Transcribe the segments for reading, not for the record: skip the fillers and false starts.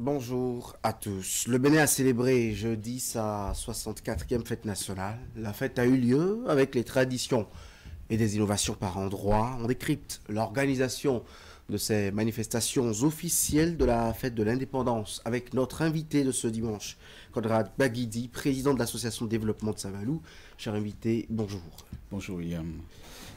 Bonjour à tous. Le Bénin a célébré jeudi sa 64e fête nationale. La fête a eu lieu avec les traditions et des innovations par endroits. On décrypte l'organisation de ces manifestations officielles de la fête de l'indépendance avec notre invité de ce dimanche, Conrad Baguidi, président de l'association de développement de Saint-Valoux. Cher invité, bonjour. Bonjour William.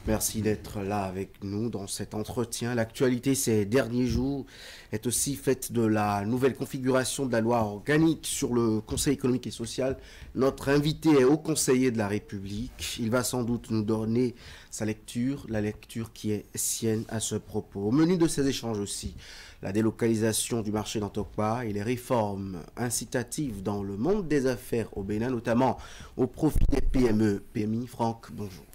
Merci d'être là avec nous dans cet entretien. L'actualité ces derniers jours est aussi faite de la nouvelle configuration de la loi organique sur le Conseil économique et social. Notre invité est haut conseiller de la République. Il va sans doute nous donner sa lecture, la lecture qui est sienne à ce propos. Au menu de ces échanges aussi, la délocalisation du marché d'Antokpa et les réformes incitatives dans le monde des affaires au Bénin, notamment au profit des PME. PMI, Franck, bonjour.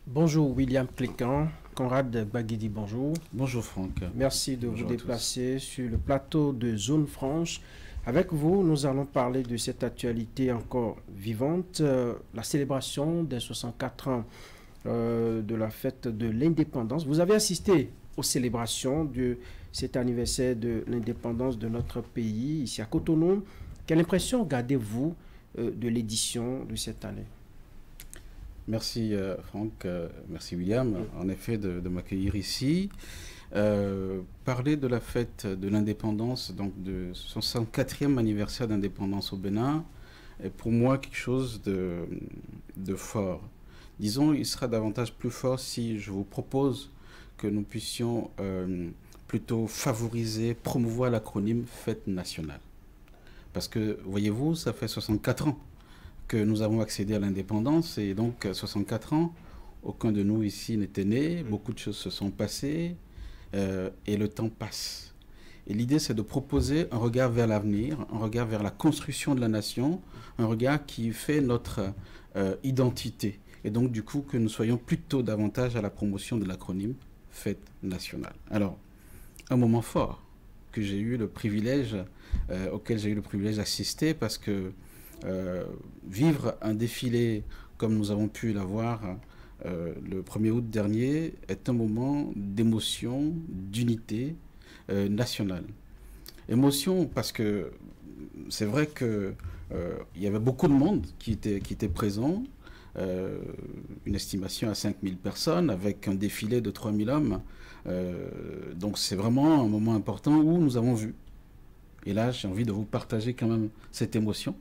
Bonjour William Clécan, Conrad Baguidi, bonjour. Bonjour Franck. Merci de vous déplacer sur le plateau de Zone Franche. Avec vous, nous allons parler de cette actualité encore vivante, la célébration des 64 ans de la fête de l'indépendance. Vous avez assisté aux célébrations de cet anniversaire de l'indépendance de notre pays, ici à Cotonou. Quelle impression gardez-vous de l'édition de cette année ? Merci Franck, merci William, en effet de m'accueillir ici. Parler de la fête de l'indépendance, donc de 64e anniversaire d'indépendance au Bénin, est pour moi quelque chose de fort. Disons, il sera davantage plus fort si je vous propose que nous puissions plutôt favoriser, promouvoir l'acronyme Fête nationale. Parce que, voyez-vous, ça fait 64 ans que nous avons accédé à l'indépendance, et donc 64 ans, aucun de nous ici n'était né, beaucoup de choses se sont passées, et le temps passe. Et l'idée, c'est de proposer un regard vers l'avenir, un regard vers la construction de la nation, un regard qui fait notre identité, et donc du coup que nous soyons plutôt davantage à la promotion de l'acronyme Fête nationale. Alors, un moment fort que j'ai eu le privilège, auquel j'ai eu le privilège d'assister, parce que vivre un défilé comme nous avons pu l'avoir le 1er août dernier est un moment d'émotion, d'unité nationale. Émotion parce que c'est vrai que il y avait beaucoup de monde qui était présent, une estimation à 5000 personnes avec un défilé de 3000 hommes. Donc c'est vraiment un moment important où nous avons vu. Et là, j'ai envie de vous partager quand même cette émotion.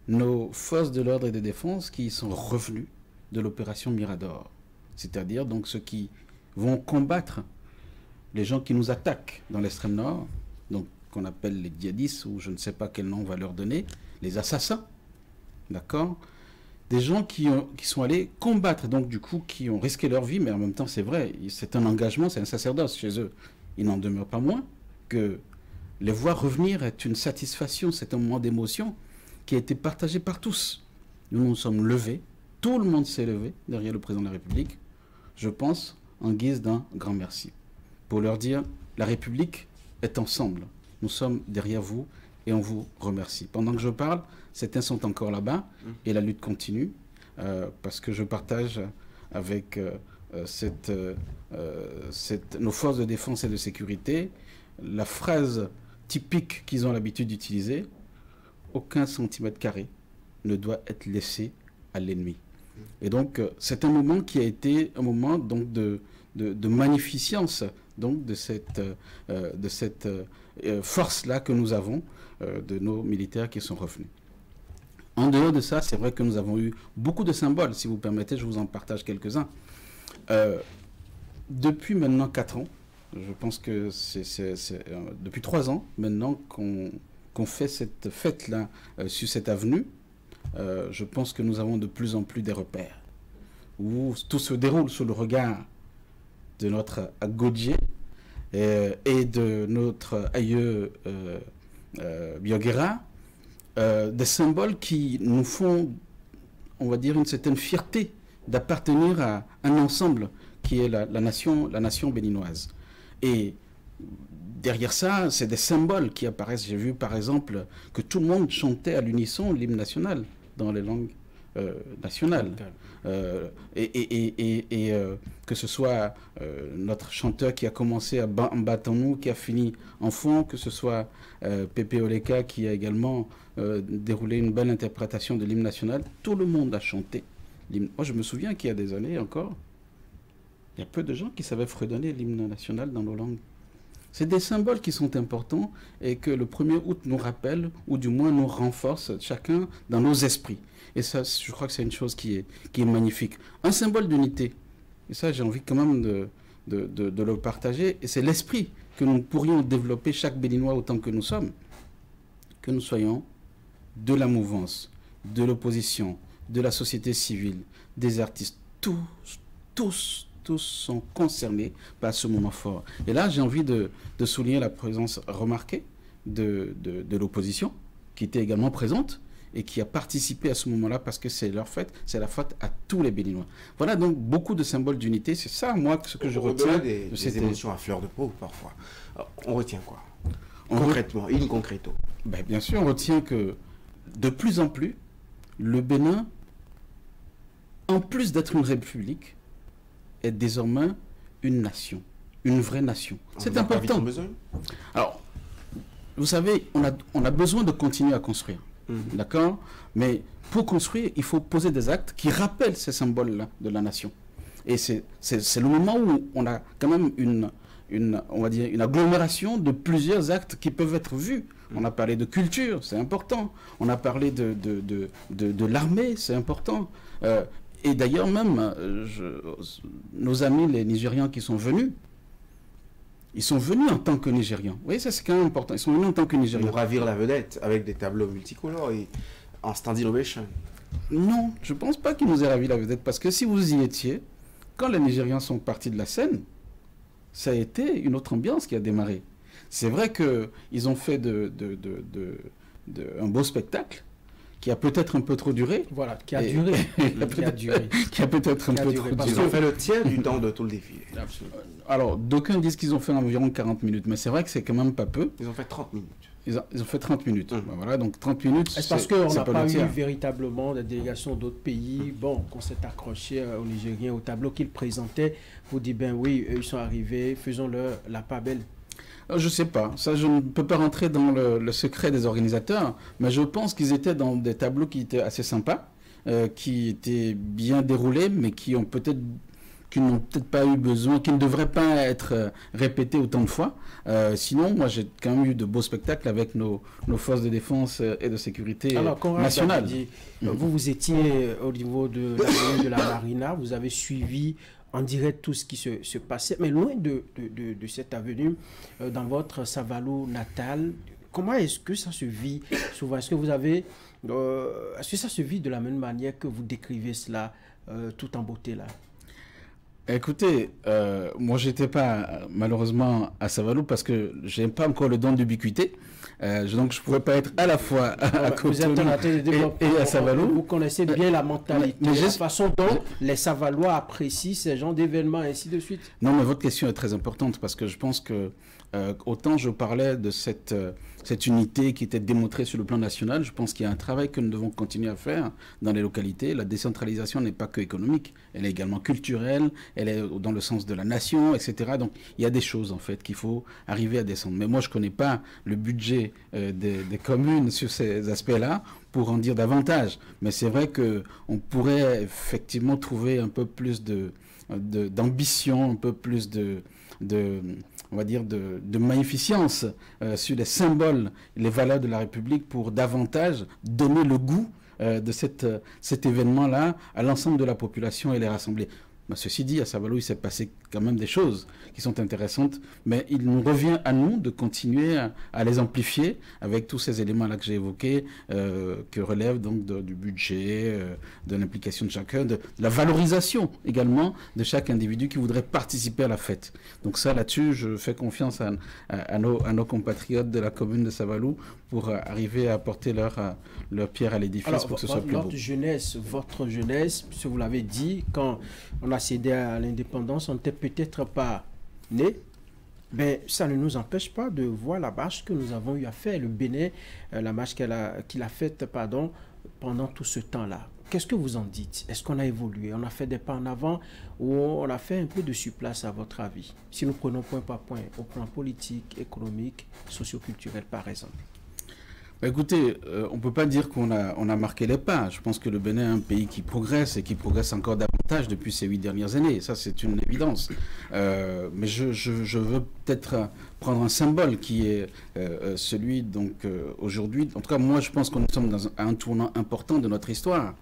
Nos forces de l'ordre et de défense qui sont revenus de l'opération Mirador, c'est-à-dire donc ceux qui vont combattre les gens qui nous attaquent dans l'extrême nord, donc qu'on appelle les djihadistes, ou je ne sais pas quel nom on va leur donner, les assassins, d'accord, des gens qui sont allés combattre, donc du coup qui ont risqué leur vie, mais en même temps c'est vrai, c'est un engagement, c'est un sacerdoce chez eux. Il n'en demeure pas moins que les voir revenir est une satisfaction, c'est un moment d'émotion qui a été partagé par tous. Nous nous sommes levés, tout le monde s'est levé derrière le président de la République, je pense, en guise d'un grand merci, pour leur dire, la République est ensemble, nous sommes derrière vous et on vous remercie. Pendant que je parle, certains sont encore là-bas et la lutte continue, parce que je partage avec nos forces de défense et de sécurité la phrase typique qu'ils ont l'habitude d'utiliser: aucun centimètre carré ne doit être laissé à l'ennemi. Et donc, c'est un moment qui a été un moment donc de magnificence donc de cette force-là que nous avons, de nos militaires qui sont revenus. En dehors de ça, c'est vrai que nous avons eu beaucoup de symboles. Si vous permettez, je vous en partage quelques-uns. Depuis maintenant 4 ans, je pense que c'est depuis 3 ans maintenant qu'on fait cette fête-là sur cette avenue. Je pense que nous avons de plus en plus des repères où tout se déroule sous le regard de notre Agodje et de notre aïeux Bioguera, des symboles qui nous font, on va dire, une certaine fierté d'appartenir à un ensemble qui est la nation béninoise. Et derrière ça, c'est des symboles qui apparaissent. J'ai vu par exemple que tout le monde chantait à l'unisson l'hymne national dans les langues nationale. Que ce soit notre chanteur qui a commencé en Baton-nous, qui a fini en fond, que ce soit Pépé Oleka qui a également déroulé une belle interprétation de l'hymne national, tout le monde a chanté l'hymne. Moi, je me souviens qu'il y a des années encore, il y a peu de gens qui savaient fredonner l'hymne national dans nos langues. C'est des symboles qui sont importants et que le 1er août nous rappelle, ou du moins nous renforce chacun dans nos esprits. Et ça, je crois que c'est une chose qui est magnifique. Un symbole d'unité. Et ça, j'ai envie quand même de le partager. Et c'est l'esprit que nous pourrions développer, chaque Béninois autant que nous sommes. Que nous soyons de la mouvance, de l'opposition, de la société civile, des artistes. Tous sont concernés par ce moment fort. Et là, j'ai envie de souligner la présence remarquée de l'opposition, qui était également présente et qui a participé à ce moment-là parce que c'est leur fête, c'est la fête à tous les Béninois. Voilà donc beaucoup de symboles d'unité. C'est ça, moi, ce que je retiens. Des émotions à fleur de peau, parfois. Alors, on retient quoi concrètement, in concreto? Ben, bien sûr, on retient que de plus en plus, le Bénin, en plus d'être une république, est désormais une nation, une vraie nation. C'est important. Alors, vous savez, on a besoin de continuer à construire. D'accord? Mais pour construire, il faut poser des actes qui rappellent ces symboles-là de la nation. Et c'est le moment où on a quand même on va dire une agglomération de plusieurs actes qui peuvent être vus. On a parlé de culture, c'est important. On a parlé de l'armée, c'est important. Et d'ailleurs même, nos amis les Nigérians qui sont venus, ils sont venus en tant que Nigérians. Vous voyez, ça c'est quand même important. Ils sont venus en tant que Nigérians. Pour ravir la vedette avec des tableaux multicolores et en stand innovation. Non, je ne pense pas qu'ils nous aient ravi la vedette. Parce que si vous y étiez, quand les Nigérians sont partis de la scène, ça a été une autre ambiance qui a démarré. C'est vrai qu'ils ont fait un beau spectacle qui a peut-être un peu trop duré. Voilà, qui a duré. Qui a peut-être un peu trop duré. Ils ont fait le tiers du temps de tout le défilé. Alors, d'aucuns disent qu'ils ont fait environ 40 minutes, mais c'est vrai que c'est quand même pas peu. Ils ont fait 30 minutes. Ils ont fait 30 minutes. Ben voilà, donc 30 minutes, c'est parce qu'on n'a pas eu véritablement des délégations d'autres pays, qu'on s'est accroché aux Nigériens, au tableau qu'ils présentaient, pour dire, ben oui, eux, ils sont arrivés, faisons-leur la part belle. Je ne sais pas. Ça, je ne peux pas rentrer dans le secret des organisateurs, mais je pense qu'ils étaient dans des tableaux qui étaient assez sympas, qui étaient bien déroulés, mais qui n'ont peut-être pas eu besoin, qui ne devraient pas être répétés autant de fois. Sinon, moi, j'ai quand même eu de beaux spectacles avec nos forces de défense et de sécurité nationales. Vous étiez au niveau de la Marina, vous avez suivi en direct tout ce qui se passait, mais loin de cette avenue, dans votre Savalou natal, comment est-ce que ça se vit souvent? Est-ce que ça se vit de la même manière que vous décrivez cela tout en beauté là? Écoutez, moi j'étais pas malheureusement à Savalou parce que j'ai pas encore le don d'ubiquité, donc je pourrais pas être à la fois à Cotonou et à Savalou. Vous connaissez bien la mentalité, la façon dont les Savalois apprécient ces genres d'événements et ainsi de suite. Non, mais votre question est très importante parce que je pense que autant je parlais de cette unité qui était démontrée sur le plan national, je pense qu'il y a un travail que nous devons continuer à faire dans les localités. La décentralisation n'est pas que économique, elle est également culturelle, elle est dans le sens de la nation, etc. Donc il y a des choses en fait qu'il faut arriver à descendre. Mais moi je ne connais pas le budget des communes sur ces aspects-là pour en dire davantage. Mais c'est vrai qu'on pourrait effectivement trouver un peu plus d'ambition, un peu plus on va dire de magnificence sur les symboles, les valeurs de la République pour davantage donner le goût de cet événement-là à l'ensemble de la population et les rassembler. Ben, ceci dit, à Savalou, il s'est passé quand même des choses qui sont intéressantes, mais il nous revient à nous de continuer à les amplifier avec tous ces éléments-là que j'ai évoqués, que relèvent donc du budget, de l'implication de chacun, de la valorisation également de chaque individu qui voudrait participer à la fête. Donc ça, là-dessus, je fais confiance à nos compatriotes de la commune de Savalou pour arriver à apporter leur pierre à l'édifice pour que ce soit plus beau. Votre jeunesse, si vous l'avez dit, quand on a cédé à l'indépendance, on n'était peut-être pas né, mais ça ne nous empêche pas de voir la marche que nous avons eu à faire. Le Bénin, la marche qu'il a faite, pendant tout ce temps-là. Qu'est-ce que vous en dites? Est-ce qu'on a évolué? On a fait des pas en avant ou on a fait un peu de surplace à votre avis? Si nous prenons point par point, au plan politique, économique, socio-culturel par exemple. Écoutez, on ne peut pas dire qu'on a marqué les pas. Je pense que le Bénin est un pays qui progresse et qui progresse encore davantage depuis ces 8 dernières années. Ça, c'est une évidence. Mais je veux peut-être prendre un symbole qui est celui, donc, aujourd'hui. En tout cas, moi, je pense que nous sommes à un tournant important de notre histoire.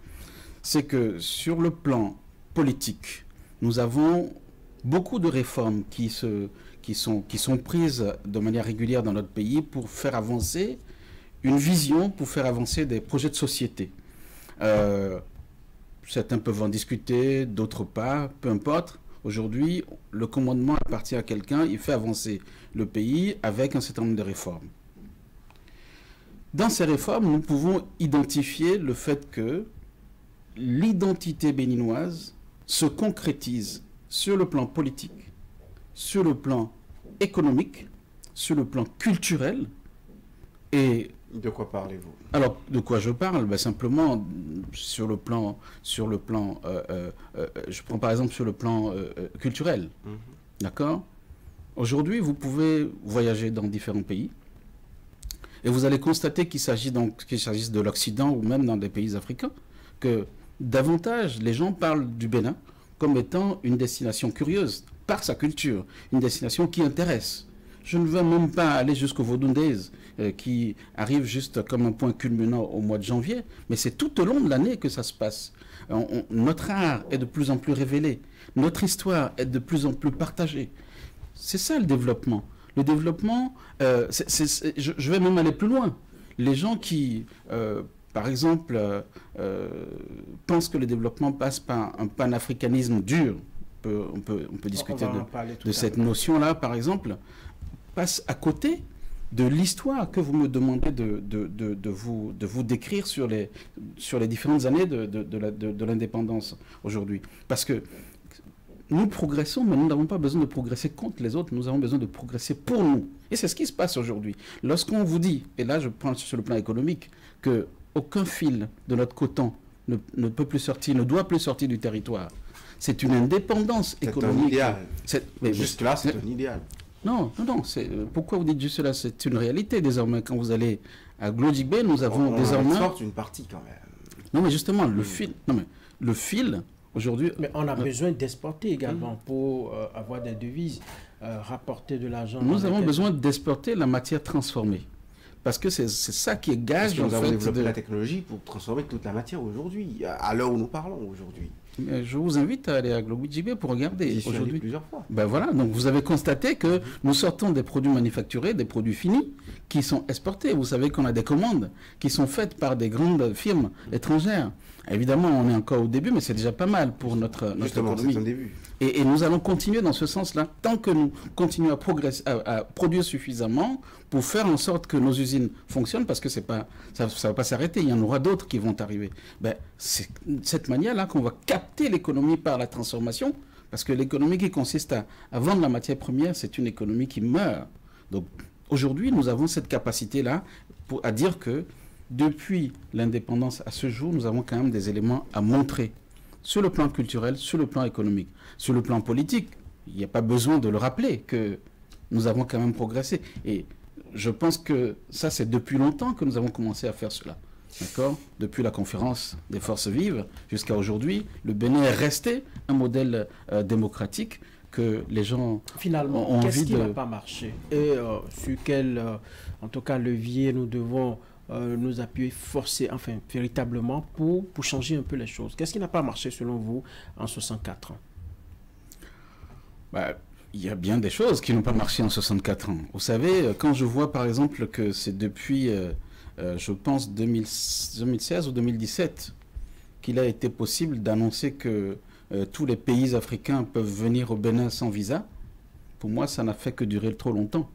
C'est que sur le plan politique, nous avons beaucoup de réformes qui sont prises de manière régulière dans notre pays pour faire avancer une vision, pour faire avancer des projets de société. Certains peuvent en discuter, d'autres pas, peu importe. Aujourd'hui, le commandement appartient à quelqu'un, il fait avancer le pays avec un certain nombre de réformes. Dans ces réformes, nous pouvons identifier le fait que l'identité béninoise se concrétise sur le plan politique, sur le plan économique, sur le plan culturel. Et de quoi parlez-vous? Alors, de quoi je parle? Simplement, sur le plan, je prends par exemple sur le plan culturel. D'accord? Aujourd'hui, vous pouvez voyager dans différents pays et vous allez constater qu'il s'agisse de l'Occident ou même dans des pays africains, que davantage les gens parlent du Bénin comme étant une destination curieuse par sa culture, une destination qui intéresse. Je ne veux même pas aller jusqu'au Vodun Days, qui arrive juste comme un point culminant au mois de janvier, mais c'est tout au long de l'année que ça se passe. Notre art est de plus en plus révélé, notre histoire est de plus en plus partagée. C'est ça le développement. Le développement, je vais même aller plus loin. Les gens qui, par exemple, pensent que le développement passe par un panafricanisme dur, on peut discuter de cette notion-là, par exemple, passe à côté de l'histoire que vous me demandez de vous décrire sur les différentes années de l'indépendance aujourd'hui. Parce que nous progressons, mais nous n'avons pas besoin de progresser contre les autres, nous avons besoin de progresser pour nous. Et c'est ce qui se passe aujourd'hui. Lorsqu'on vous dit, et là je prends sur le plan économique, qu'aucun fil de notre coton ne peut plus sortir, ne doit plus sortir du territoire, c'est une indépendance économique. C'est un idéal. Juste là, c'est un idéal. Non. Pourquoi vous dites juste cela? C'est une réalité désormais. Quand vous allez à Glodjigbe, nous avons désormais... On sorte une partie quand même. Non, mais justement, le fil, aujourd'hui... Mais on a besoin d'exporter également pour avoir des devises, rapporter de l'argent. Nous avons besoin d'exporter la matière transformée. Parce que c'est ça qui est gage, nous avons développé la technologie pour transformer toute la matière aujourd'hui, à l'heure où nous parlons aujourd'hui. Je vous invite à aller à Glodjigbe pour regarder. J'y suis allé plusieurs fois. Ben voilà, donc vous avez constaté que nous sortons des produits manufacturés, des produits finis, qui sont exportés. Vous savez qu'on a des commandes qui sont faites par des grandes firmes étrangères. Évidemment, on est encore au début, mais c'est déjà pas mal pour notre économie. C'est un début. Et nous allons continuer dans ce sens-là, tant que nous continuons à produire suffisamment pour faire en sorte que nos usines fonctionnent, parce que ça ne va pas s'arrêter, il y en aura d'autres qui vont arriver. C'est cette manière-là qu'on va capter l'économie par la transformation, parce que l'économie qui consiste à vendre la matière première, c'est une économie qui meurt. Donc aujourd'hui, nous avons cette capacité-là à dire que depuis l'indépendance à ce jour, nous avons quand même des éléments à montrer sur le plan culturel, sur le plan économique. Sur le plan politique, il n'y a pas besoin de le rappeler que nous avons quand même progressé. Et je pense que ça, c'est depuis longtemps que nous avons commencé à faire cela. D'accord ? Depuis la conférence des forces vives jusqu'à aujourd'hui, le Bénin est resté un modèle démocratique que les gens finalement, ont envie de... Qu'est-ce qui n'a pas marché? Et sur quel, en tout cas, levier nous devons nous appuyer véritablement pour changer un peu les choses? Qu'est-ce qui n'a pas marché selon vous en 64 ans? Il y a bien des choses qui n'ont pas marché en 64 ans. Vous savez, quand je vois par exemple que c'est depuis, je pense, 2016 ou 2017 qu'il a été possible d'annoncer que tous les pays africains peuvent venir au Bénin sans visa, pour moi, ça n'a fait que durer trop longtemps.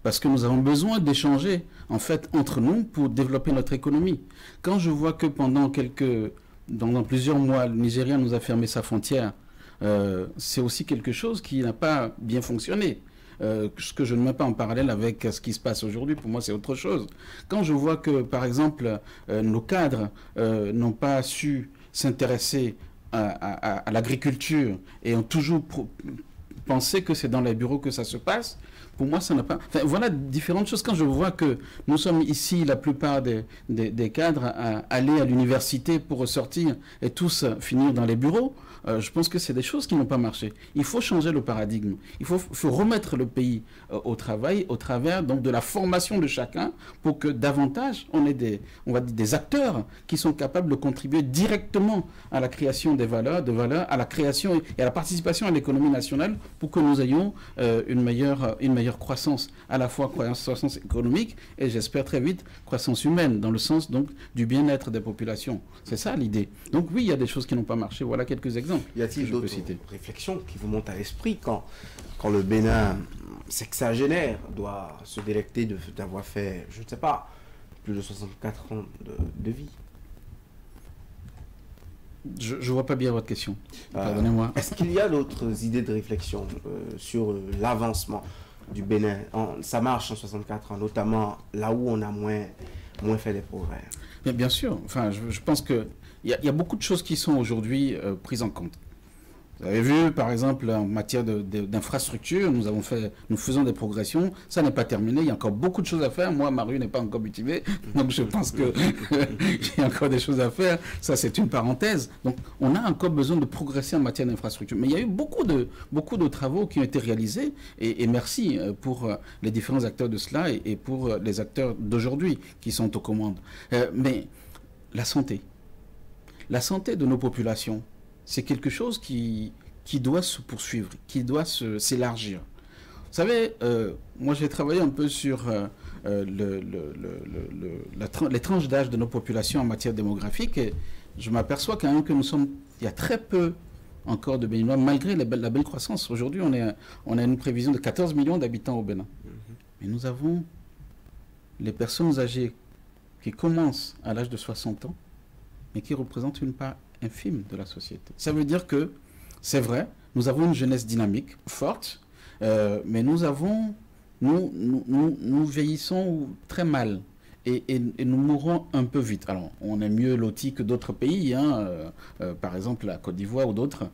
Parce que nous avons besoin d'échanger, en fait, entre nous pour développer notre économie. Quand je vois que pendant plusieurs mois, le Nigeria nous a fermé sa frontière, c'est aussi quelque chose qui n'a pas bien fonctionné. ce que je ne mets pas en parallèle avec ce qui se passe aujourd'hui. Pour moi, c'est autre chose. Quand je vois que, par exemple, nos cadres n'ont pas su s'intéresser à l'agriculture et ont toujours pensé que c'est dans les bureaux que ça se passe, pour moi, ça n'a pas... Enfin, voilà différentes choses. Quand je vois que nous sommes ici, la plupart des cadres, à aller à l'université pour ressortir et tous finir dans les bureaux, je pense que c'est des choses qui n'ont pas marché. Il faut changer le paradigme. Il faut remettre le pays au travail, au travers donc, de la formation de chacun pour que davantage on ait des acteurs qui sont capables de contribuer directement à la création des valeurs, à la création et à la participation à l'économie nationale pour que nous ayons une meilleure croissance, à la fois croissance économique et j'espère très vite croissance humaine, dans le sens donc du bien-être des populations. C'est ça l'idée. Donc oui, il y a des choses qui n'ont pas marché. Voilà quelques exemples. Y a-t-il d'autres réflexions qui vous montent à l'esprit quand le Bénin sexagénaire doit se délecter d'avoir fait, je ne sais pas, plus de 64 ans de vie? Je ne vois pas bien votre question. Pardonnez-moi. Est-ce qu'il y a d'autres idées de réflexion sur l'avancement du Bénin? Ça marche en 64 ans, notamment là où on a moins fait des progrès. Bien sûr. Enfin, je pense qu'il y a beaucoup de choses qui sont aujourd'hui prises en compte. Vous avez vu, par exemple, en matière d'infrastructure, nous faisons des progressions. Ça n'est pas terminé. Il y a encore beaucoup de choses à faire. Moi, ma rue n'est pas encore cultivée. Donc, je pense qu'il y a encore des choses à faire. Ça, c'est une parenthèse. Donc, on a encore besoin de progresser en matière d'infrastructure. Mais il y a eu beaucoup de travaux qui ont été réalisés. Et merci pour les différents acteurs de cela et pour les acteurs d'aujourd'hui qui sont aux commandes. Mais la santé de nos populations, c'est quelque chose qui doit se poursuivre, qui doit s'élargir. Vous savez, moi j'ai travaillé un peu sur les tranches d'âge de nos populations en matière démographique et je m'aperçois quand même que il y a très peu encore de Béninois, malgré la belle croissance. Aujourd'hui, on a une prévision de 14 millions d'habitants au Bénin. Mais nous avons les personnes âgées qui commencent à l'âge de 60 ans, mais qui représentent une part infime de la société. Ça veut dire que, c'est vrai, nous avons une jeunesse dynamique, forte, mais nous vieillissons très mal et nous mourons un peu vite. Alors, on est mieux lotis que d'autres pays, par exemple la Côte d'Ivoire ou d'autres,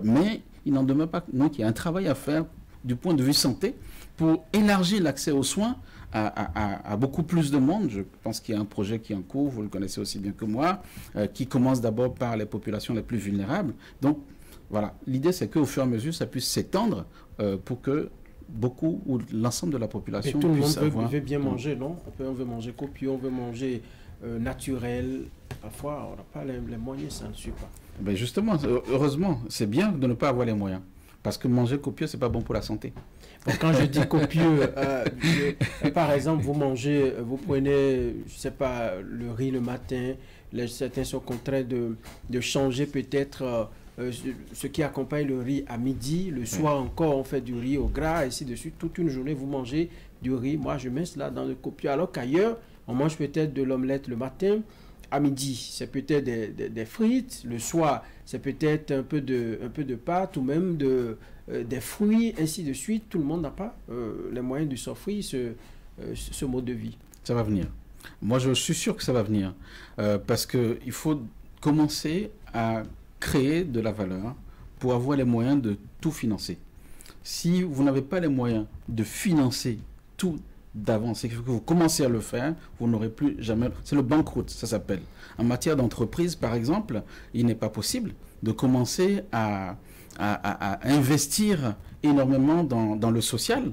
mais il n'en demeure pas. Donc, il y a un travail à faire du point de vue santé pour élargir l'accès aux soins à beaucoup plus de monde. Je pense qu'il y a un projet qui est en cours, vous le connaissez aussi bien que moi, qui commence d'abord par les populations les plus vulnérables. Donc, voilà, l'idée c'est qu'au fur et à mesure, ça puisse s'étendre pour que beaucoup ou l'ensemble de la population puisse avoir... Tout le monde veut bien manger, non? On veut manger copieux, on veut manger naturel. Parfois, on n'a pas les moyens, ça ne suit pas. Ben justement, heureusement, c'est bien de ne pas avoir les moyens. Parce que manger copieux, c'est pas bon pour la santé. Bon, quand je dis copieux, par exemple, vous prenez, je sais pas, le riz le matin. Certains sont contraints de changer peut-être ce qui accompagne le riz à midi. Le soir encore, on fait du riz au gras, ainsi de suite. Toute une journée, vous mangez du riz. Moi, je mets cela dans le copieux. Alors qu'ailleurs, on mange peut-être de l'omelette le matin. À midi, c'est peut-être des frites. Le soir, c'est peut-être un peu de pâtes ou même des fruits, ainsi de suite. Tout le monde n'a pas les moyens de s'offrir ce mode de vie. Ça va venir. Moi, je suis sûr que ça va venir. Parce qu'il faut commencer à créer de la valeur pour avoir les moyens de tout financer. Si vous n'avez pas les moyens de financer tout d'avance, et que vous commencez à le faire, vous n'aurez plus jamais... C'est le banqueroute, ça s'appelle. En matière d'entreprise, par exemple, il n'est pas possible de commencer à investir énormément dans le social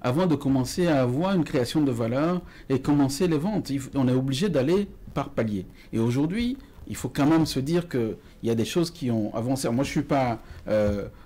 avant de commencer à avoir une création de valeur et commencer les ventes. On est obligé d'aller par palier. Et aujourd'hui, il faut quand même se dire qu'il y a des choses qui ont avancé. Moi, je ne suis pas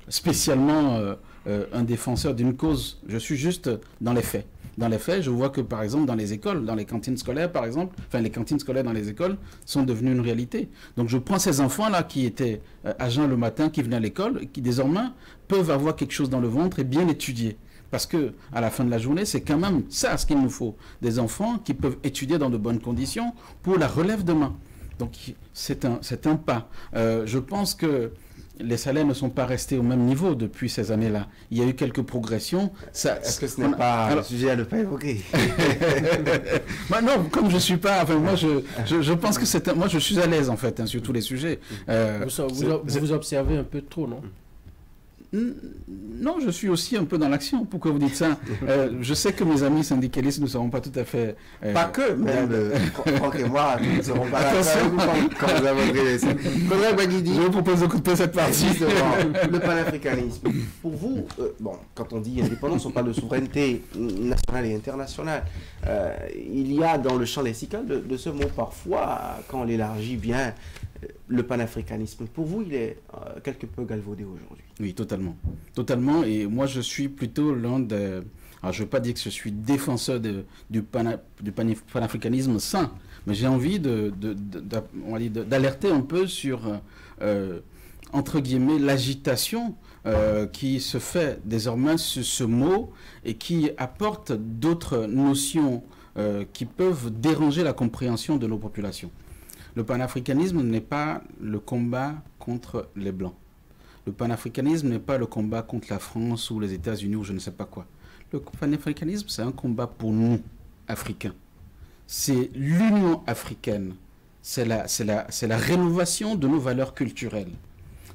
spécialement un défenseur d'une cause, je suis juste dans les faits. Dans les faits, je vois que, par exemple, dans les écoles, dans les cantines scolaires, par exemple, les cantines scolaires dans les écoles sont devenues une réalité. Donc, je prends ces enfants-là qui étaient à jeun le matin, qui venaient à l'école, qui désormais peuvent avoir quelque chose dans le ventre et bien étudier. Parce que à la fin de la journée, c'est quand même ça ce qu'il nous faut. Des enfants qui peuvent étudier dans de bonnes conditions pour la relève demain. Donc, c'est un pas. Je pense que les salaires ne sont pas restés au même niveau depuis ces années-là. Il y a eu quelques progressions. Est-ce que ce n'est pas un sujet à ne pas évoquer? Bah non, comme je ne suis pas... Enfin, moi, je pense que c'est... Moi, je suis à l'aise, en fait, hein, sur tous les sujets. Vous observez un peu trop, non? Non, je suis aussi un peu dans l'action. Pourquoi vous dites ça? Je sais que mes amis syndicalistes ne seront pas tout à fait... pas que, même Franck et moi, nous ne serons pas là quand vous aborderez ça. Je vous propose d'écouter cette partie. Le panafricanisme. Pour vous, bon, quand on dit indépendance, on parle de souveraineté nationale et internationale. Il y a dans le champ lexical de ce mot parfois, quand on l'élargit bien, le panafricanisme. Pour vous, il est quelque peu galvaudé aujourd'hui. Oui, totalement. Totalement. Et moi, je suis plutôt l'un des... Alors, je ne veux pas dire que je suis défenseur du panafricanisme sain, mais j'ai envie d'alerter un peu sur, entre guillemets, l'agitation qui se fait désormais sur ce mot et qui apporte d'autres notions qui peuvent déranger la compréhension de nos populations. Le panafricanisme n'est pas le combat contre les Blancs. Le panafricanisme n'est pas le combat contre la France ou les États-Unis ou je ne sais pas quoi. Le panafricanisme, c'est un combat pour nous, Africains. C'est l'Union africaine. C'est la rénovation de nos valeurs culturelles.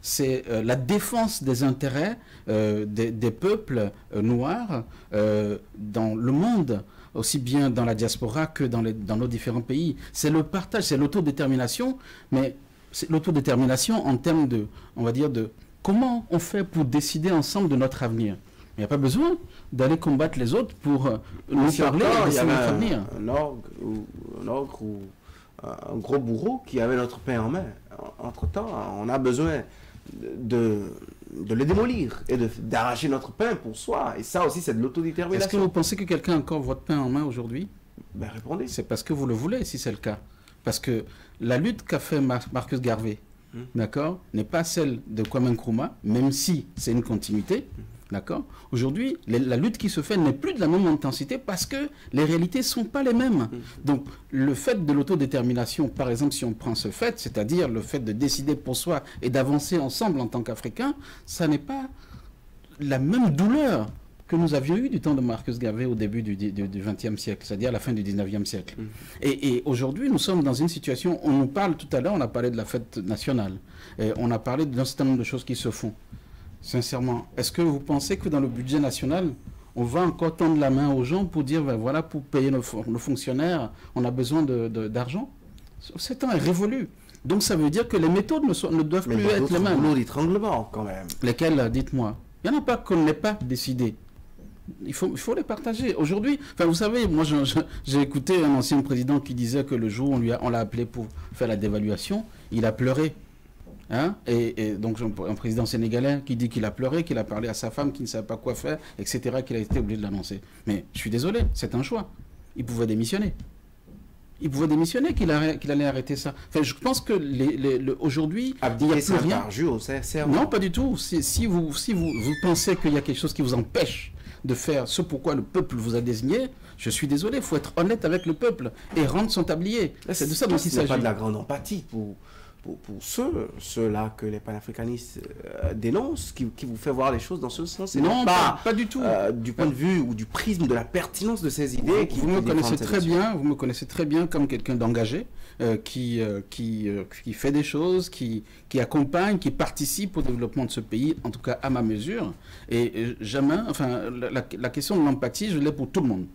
C'est la défense des intérêts des peuples noirs dans le monde, aussi bien dans la diaspora que dans nos différents pays. C'est le partage, c'est l'autodétermination, mais c'est l'autodétermination en termes de, on va dire, de comment on fait pour décider ensemble de notre avenir. Il n'y a pas besoin d'aller combattre les autres pour nous parler de notre avenir. Un ogre ou un gros bourreau qui avait notre pain en main. Entre-temps, on a besoin de le démolir et d'arracher notre pain pour soi. Et ça aussi, c'est de l'autodétermination. Est-ce que vous pensez que quelqu'un a encore votre pain en main aujourd'hui? Ben, répondez. C'est parce que vous le voulez, si c'est le cas. Parce que la lutte qu'a fait Marcus Garvey, d'accord, n'est pas celle de Kwame Nkrumah, même si c'est une continuité. D'accord. Aujourd'hui, la lutte qui se fait n'est plus de la même intensité parce que les réalités ne sont pas les mêmes. Donc, le fait de l'autodétermination, par exemple, si on prend ce fait, c'est-à-dire le fait de décider pour soi et d'avancer ensemble en tant qu'Africains, ça n'est pas la même douleur que nous avions eu du temps de Marcus Garvey au début du XXe siècle, c'est-à-dire à la fin du XIXe siècle. Et aujourd'hui, nous sommes dans une situation, on nous parle tout à l'heure, on a parlé de la fête nationale, et on a parlé d'un certain nombre de choses qui se font. Sincèrement, est-ce que vous pensez que dans le budget national, on va encore tendre la main aux gens pour dire, ben voilà, pour payer nos fonctionnaires, on a besoin d'argent? Ce temps est révolu. Donc ça veut dire que les méthodes ne doivent plus être les mêmes. Mais d'étranglement, quand même. Lesquelles, dites-moi? Il n'y en a pas qu'on n'ait pas décidé. Il faut les partager. Aujourd'hui, enfin, vous savez, moi j'ai écouté un ancien président qui disait que le jour où on l'a appelé pour faire la dévaluation, il a pleuré. Hein? Et donc un président sénégalais qui dit qu'il a pleuré, qu'il a parlé à sa femme qui ne savait pas quoi faire, etc., qu'il a été obligé de l'annoncer. Mais je suis désolé, c'est un choix. Il pouvait démissionner. Il pouvait démissionner qu'il allait arrêter ça. Enfin, je pense que aujourd'hui, il n'y a plus rien. Non, pas du tout. Si vous pensez qu'il y a quelque chose qui vous empêche de faire ce pourquoi le peuple vous a désigné, je suis désolé, il faut être honnête avec le peuple et rendre son tablier. C'est de ça dont il s'agit. Ce n'est pas de la grande empathie pour ceux-là que les panafricanistes dénoncent, qui vous fait voir les choses dans ce sens. Non, pas du tout. Du point de vue ou du prisme de la pertinence de ces idées. Vous me connaissez très bien comme quelqu'un d'engagé, qui fait des choses, qui accompagne, qui participe au développement de ce pays, en tout cas à ma mesure. Et jamais, enfin, la question de l'empathie, je l'ai pour tout le monde.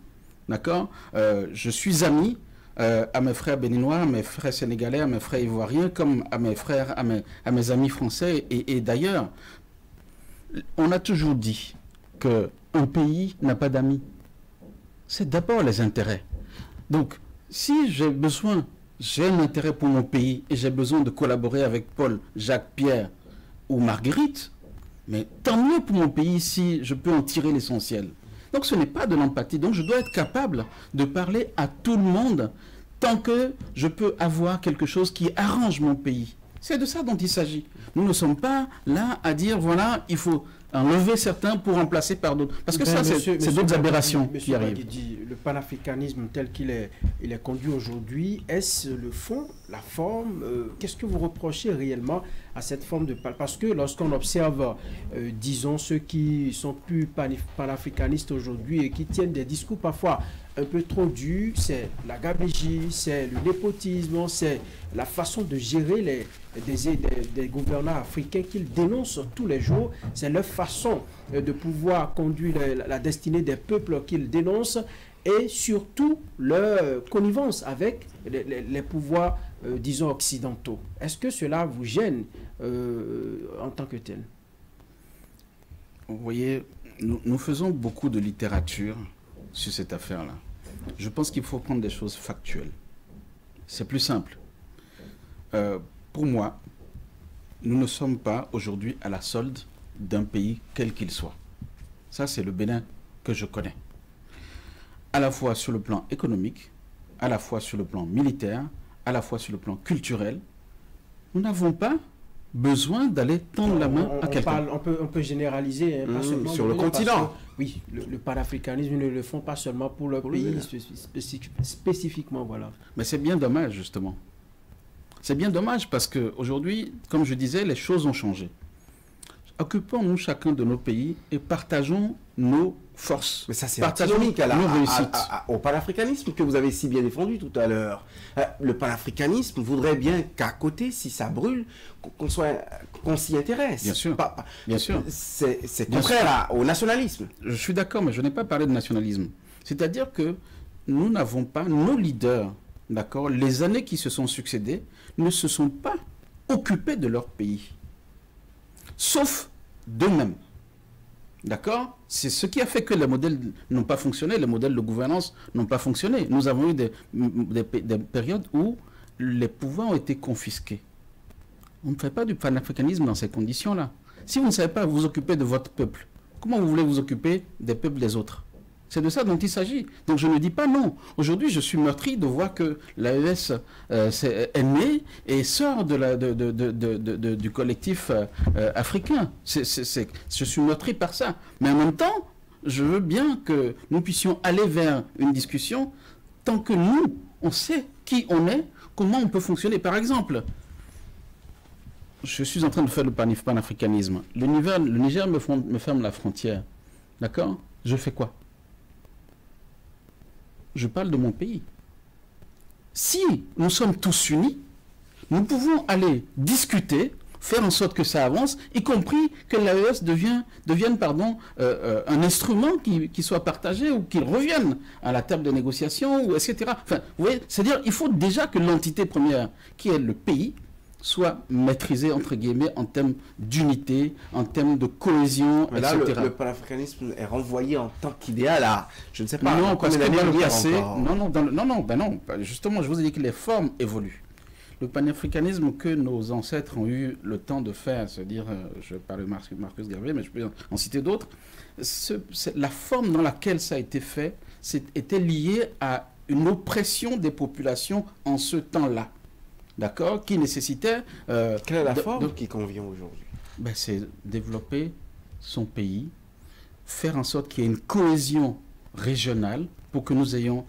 D'accord. Je suis ami à mes frères béninois, à mes frères sénégalais, à mes frères ivoiriens, comme à mes frères, à mes amis français. Et d'ailleurs, on a toujours dit qu'un pays n'a pas d'amis. C'est d'abord les intérêts. Donc, si j'ai un intérêt pour mon pays et j'ai besoin de collaborer avec Paul, Jacques, Pierre ou Marguerite, mais tant mieux pour mon pays si je peux en tirer l'essentiel. Donc ce n'est pas de l'empathie. Donc je dois être capable de parler à tout le monde tant que je peux avoir quelque chose qui arrange mon pays. C'est de ça dont il s'agit. Nous ne sommes pas là à dire, voilà, il faut enlever certains pour remplacer par d'autres. Parce que ça, c'est d'autres aberrations qui arrivent. Dit, le panafricanisme tel qu'il est conduit aujourd'hui, est-ce le fond, la forme? Qu'est-ce que vous reprochez réellement à cette forme de... Parce que lorsqu'on observe, disons, ceux qui sont plus panafricanistes aujourd'hui et qui tiennent des discours parfois un peu trop durs, c'est la gabegie, c'est le népotisme, c'est la façon de gérer des gouvernants africains qu'ils dénoncent tous les jours, c'est leur façon de pouvoir conduire la destinée des peuples qu'ils dénoncent et surtout leur connivence avec les pouvoirs, disons, occidentaux. Est-ce que cela vous gêne en tant que tel? Vous voyez, nous faisons beaucoup de littérature sur cette affaire-là. Je pense qu'il faut prendre des choses factuelles. C'est plus simple. Pour moi, nous ne sommes pas aujourd'hui à la solde d'un pays quel qu'il soit. Ça, c'est le Bénin que je connais. À la fois sur le plan économique, à la fois sur le plan militaire, à la fois sur le plan culturel. Nous n'avons pas besoin d'aller tendre la main à quelqu'un. On peut généraliser, hein, pas seulement sur le continent. Oui, le panafricanisme, ils ne le font pas seulement pour leur pays, spécifiquement, voilà. Mais c'est bien dommage, justement. C'est bien dommage parce qu'aujourd'hui, comme je disais, les choses ont changé. Occupons-nous chacun de nos pays et partageons nos forces. Mais ça, c'est antinomique au panafricanisme que vous avez si bien défendu tout à l'heure. Le panafricanisme voudrait bien qu'à côté, si ça brûle, qu'on s'y intéresse. Bien sûr. Bien sûr. C'est contraire au nationalisme. Je suis d'accord, mais je n'ai pas parlé de nationalisme. C'est-à-dire que nous n'avons pas, nos leaders, d'accord, les années qui se sont succédées, ne se sont pas occupés de leur pays. Sauf d'eux-mêmes. D'accord? C'est ce qui a fait que les modèles n'ont pas fonctionné, les modèles de gouvernance n'ont pas fonctionné. Nous avons eu des périodes où les pouvoirs ont été confisqués. On ne fait pas du panafricanisme dans ces conditions-là. Si vous ne savez pas vous occuper de votre peuple, comment vous voulez vous occuper des peuples des autres? C'est de ça dont il s'agit. Donc je ne dis pas non. Aujourd'hui, je suis meurtri de voir que l'AES est née et sort du collectif africain. Je suis meurtri par ça. Mais en même temps, je veux bien que nous puissions aller vers une discussion tant que nous, on sait qui on est, comment on peut fonctionner. Par exemple, je suis en train de faire le panafricanisme. Le Niger me ferme la frontière. D'accord? Je fais quoi? Je parle de mon pays. Si nous sommes tous unis, nous pouvons aller discuter, faire en sorte que ça avance, y compris que l'AES devienne un instrument qui soit partagé ou qu'il revienne à la table de négociation, ou etc. Enfin, vous voyez, c'est-à-dire qu'il faut déjà que l'entité première, qui est le pays, soit maîtrisée, entre guillemets, en termes d'unité, en termes de cohésion, mais là, etc. Le panafricanisme est renvoyé en tant qu'idéal à, je ne sais pas, non, parce que dans le passé, non, justement, je vous ai dit que les formes évoluent. Le panafricanisme que nos ancêtres ont eu le temps de faire, c'est-à-dire, je parle de Marcus Garvey, mais je peux en citer d'autres, la forme dans laquelle ça a été fait était liée à une oppression des populations en ce temps-là. D'accord, qui nécessitait... Quelle est la forme qui convient aujourd'hui? C'est développer son pays, faire en sorte qu'il y ait une cohésion régionale pour que nous ayons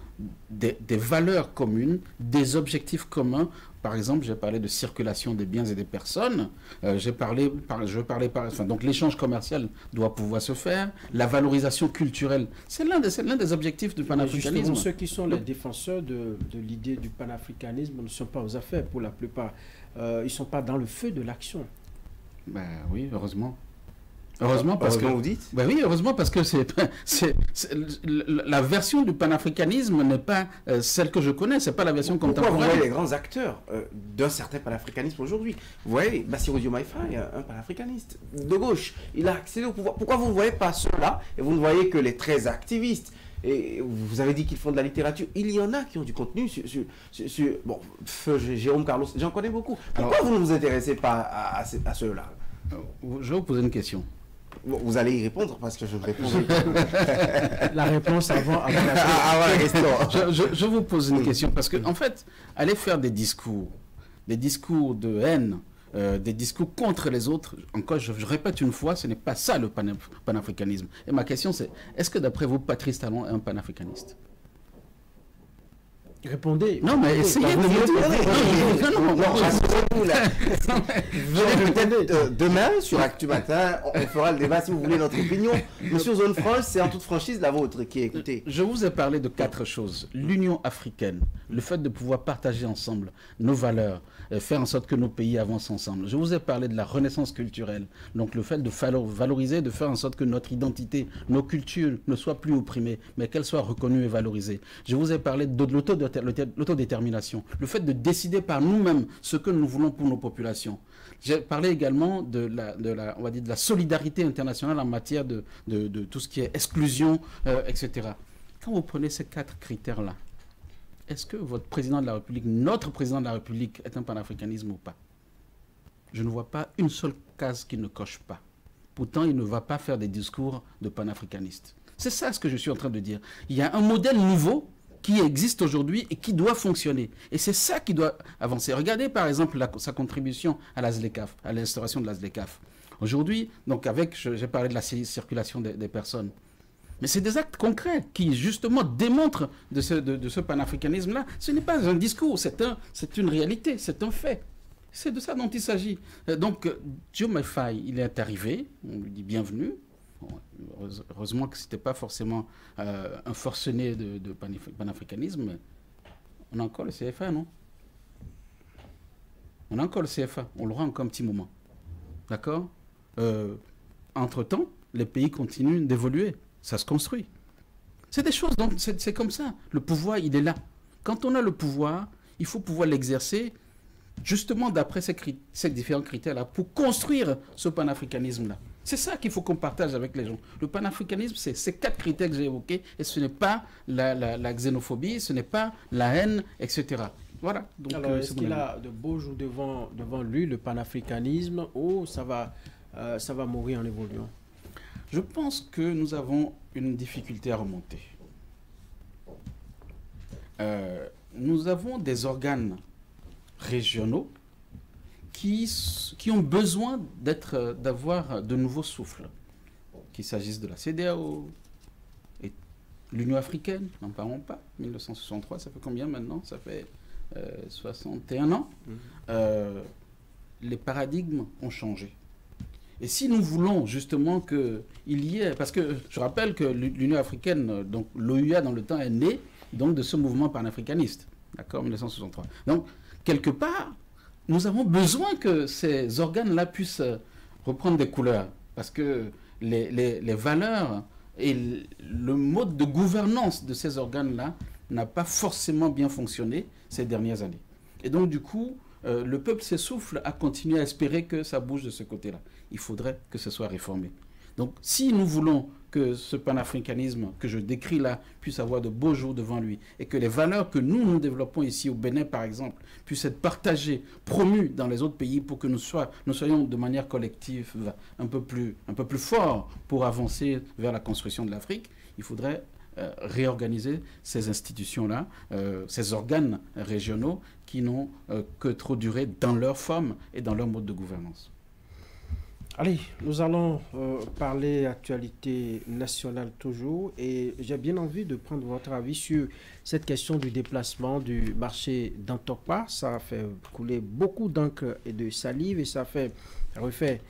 des valeurs communes, des objectifs communs. Par exemple, j'ai parlé de circulation des biens et des personnes. Donc l'échange commercial doit pouvoir se faire. La valorisation culturelle, c'est l'un des objectifs du panafricanisme. Justement, ceux qui sont les défenseurs de l'idée du panafricanisme ne sont pas aux affaires pour la plupart. Ils ne sont pas dans le feu de l'action. Oui, heureusement. Heureusement parce que vous dites. Oui, heureusement parce que la version du panafricanisme n'est pas celle que je connais, c'est pas la version contemporaine. Pourquoi vous voyez les grands acteurs d'un certain panafricanisme aujourd'hui? Vous voyez Bassirou Diomaye Faye, un panafricaniste de gauche, il a accédé au pouvoir. Pourquoi vous ne voyez pas ceux-là et vous ne voyez que les très activistes? Et vous avez dit qu'ils font de la littérature. Il y en a qui ont du contenu sur Jérôme Carlos, j'en connais beaucoup. Pourquoi vous ne vous intéressez pas à ceux-là? Je vais vous poser une question. Vous allez y répondre parce que je ne répondrai pas. La réponse avant la question. Je vous pose une question parce que, en fait, aller faire des discours de haine des discours contre les autres. Encore, je répète une fois, ce n'est pas ça le panafricanisme. Et ma question c'est, est-ce que d'après vous, Patrice Talon est un panafricaniste? Répondez. Non, mais essayez de peut-être demain, sur Actu Matin, on fera le débat si vous voulez notre opinion. Monsieur Zone Franche, c'est en toute franchise la vôtre qui est écoutée. Je vous ai parlé de 4 choses. L'Union africaine, le fait de pouvoir partager ensemble nos valeurs, faire en sorte que nos pays avancent ensemble. Je vous ai parlé de la renaissance culturelle, donc le fait de valoriser, de faire en sorte que notre identité, nos cultures ne soient plus opprimées, mais qu'elles soient reconnues et valorisées. Je vous ai parlé de l'autodétermination, le fait de décider par nous-mêmes ce que nous voulons pour nos populations. J'ai parlé également de la solidarité internationale en matière de tout ce qui est exclusion, etc. Quand vous prenez ces 4 critères-là, est-ce que votre président de la République, notre président de la République, est un panafricanisme ou pas? Je ne vois pas une seule case qu'il ne coche pas. Pourtant, il ne va pas faire des discours de panafricanistes. C'est ça ce que je suis en train de dire. Il y a un modèle nouveau qui existe aujourd'hui et qui doit fonctionner. Et c'est ça qui doit avancer. Regardez par exemple sa contribution à la ZLECAf, à l'instauration de la ZLECAf. Aujourd'hui, donc j'ai parlé de la circulation des personnes. Mais c'est des actes concrets qui justement démontrent de ce panafricanisme-là. Ce n'est pas un discours, c'est une réalité, c'est un fait. C'est de ça dont il s'agit. Donc, Diomaye Faye, il est arrivé, on lui dit bienvenue. Bon, heureusement que ce n'était pas forcément un forcené de panafricanisme. On a encore le CFA, non? On a encore le CFA, on l'aura encore un petit moment. D'accord? Entre-temps, les pays continuent d'évoluer. Ça se construit. C'est des choses, donc c'est comme ça. Le pouvoir, il est là. Quand on a le pouvoir, il faut pouvoir l'exercer justement d'après ces différents critères-là pour construire ce panafricanisme-là. C'est ça qu'il faut qu'on partage avec les gens. Le panafricanisme, c'est ces 4 critères que j'ai évoqués et ce n'est pas la xénophobie, ce n'est pas la haine, etc. Voilà. Donc, alors, est-ce qu'il a de beaux jours devant lui, le panafricanisme, ou ça va mourir en évoluant? Je pense que nous avons une difficulté à remonter. Nous avons des organes régionaux qui ont besoin d'avoir de nouveaux souffles. Qu'il s'agisse de la CEDEAO, et l'Union africaine, n'en parlons pas. 1963, ça fait combien maintenant? Ça fait 61 ans. Les paradigmes ont changé. Et si nous voulons justement qu'il y ait... Parce que je rappelle que l'Union africaine, donc l'OUA dans le temps, est née donc, de ce mouvement panafricaniste. D'accord, 1963. Donc, quelque part, nous avons besoin que ces organes-là puissent reprendre des couleurs. Parce que les valeurs et le mode de gouvernance de ces organes-là n'a pas forcément bien fonctionné ces dernières années. Et donc, du coup, le peuple s'essouffle à continuer à espérer que ça bouge de ce côté-là. Il faudrait que ce soit réformé. Donc, si nous voulons que ce panafricanisme que je décris là puisse avoir de beaux jours devant lui et que les valeurs que nous développons ici au Bénin, par exemple, puissent être partagées, promues dans les autres pays pour que nous soyons de manière collective un peu plus forts pour avancer vers la construction de l'Afrique, il faudrait réorganiser ces institutions-là, ces organes régionaux qui n'ont que trop duré dans leur forme et dans leur mode de gouvernance. Allez, nous allons parler actualité nationale toujours et j'ai bien envie de prendre votre avis sur cette question du déplacement du marché d'Antokpa. Ça a fait couler beaucoup d'encre et de salive et ça refait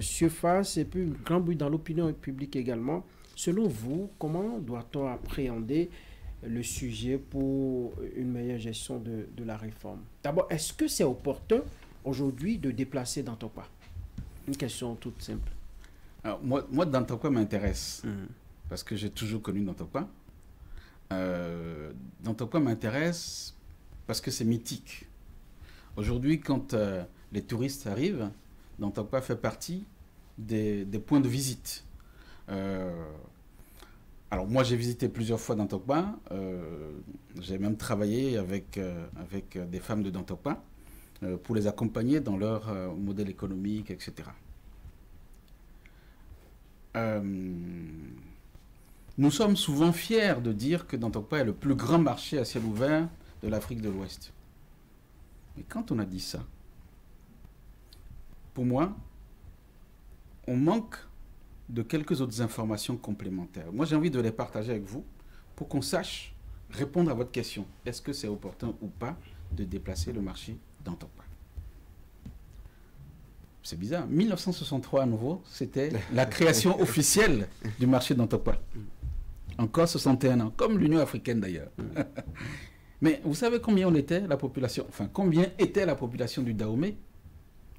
surface et puis un grand bruit dans l'opinion publique également. Selon vous, comment doit-on appréhender le sujet pour une meilleure gestion de la réforme? D'abord, est-ce que c'est opportun aujourd'hui de déplacer d'Antokpa? Une question toute simple. Alors, moi d'Antokpa m'intéresse parce que j'ai toujours connu d'Antokpa. D'Antokpa m'intéresse parce que c'est mythique. Aujourd'hui, quand les touristes arrivent, d'Antokpa fait partie des points de visite. Alors moi j'ai visité plusieurs fois d'Antokpa, j'ai même travaillé avec des femmes de d'Antokpa pour les accompagner dans leur modèle économique, etc. Nous sommes souvent fiers de dire que d'Antokpa est le plus grand marché à ciel ouvert de l'Afrique de l'Ouest. Mais quand on a dit ça, pour moi, on manque de quelques autres informations complémentaires. Moi, j'ai envie de les partager avec vous pour qu'on sache répondre à votre question. Est-ce que c'est opportun ou pas de déplacer le marché d'Antokpa? C'est bizarre. 1963, à nouveau, c'était la création officielle du marché d'Antokpa. Encore 61 ans, comme l'Union africaine d'ailleurs. Mais vous savez combien on était, la population, enfin, combien était la population du Dahomey?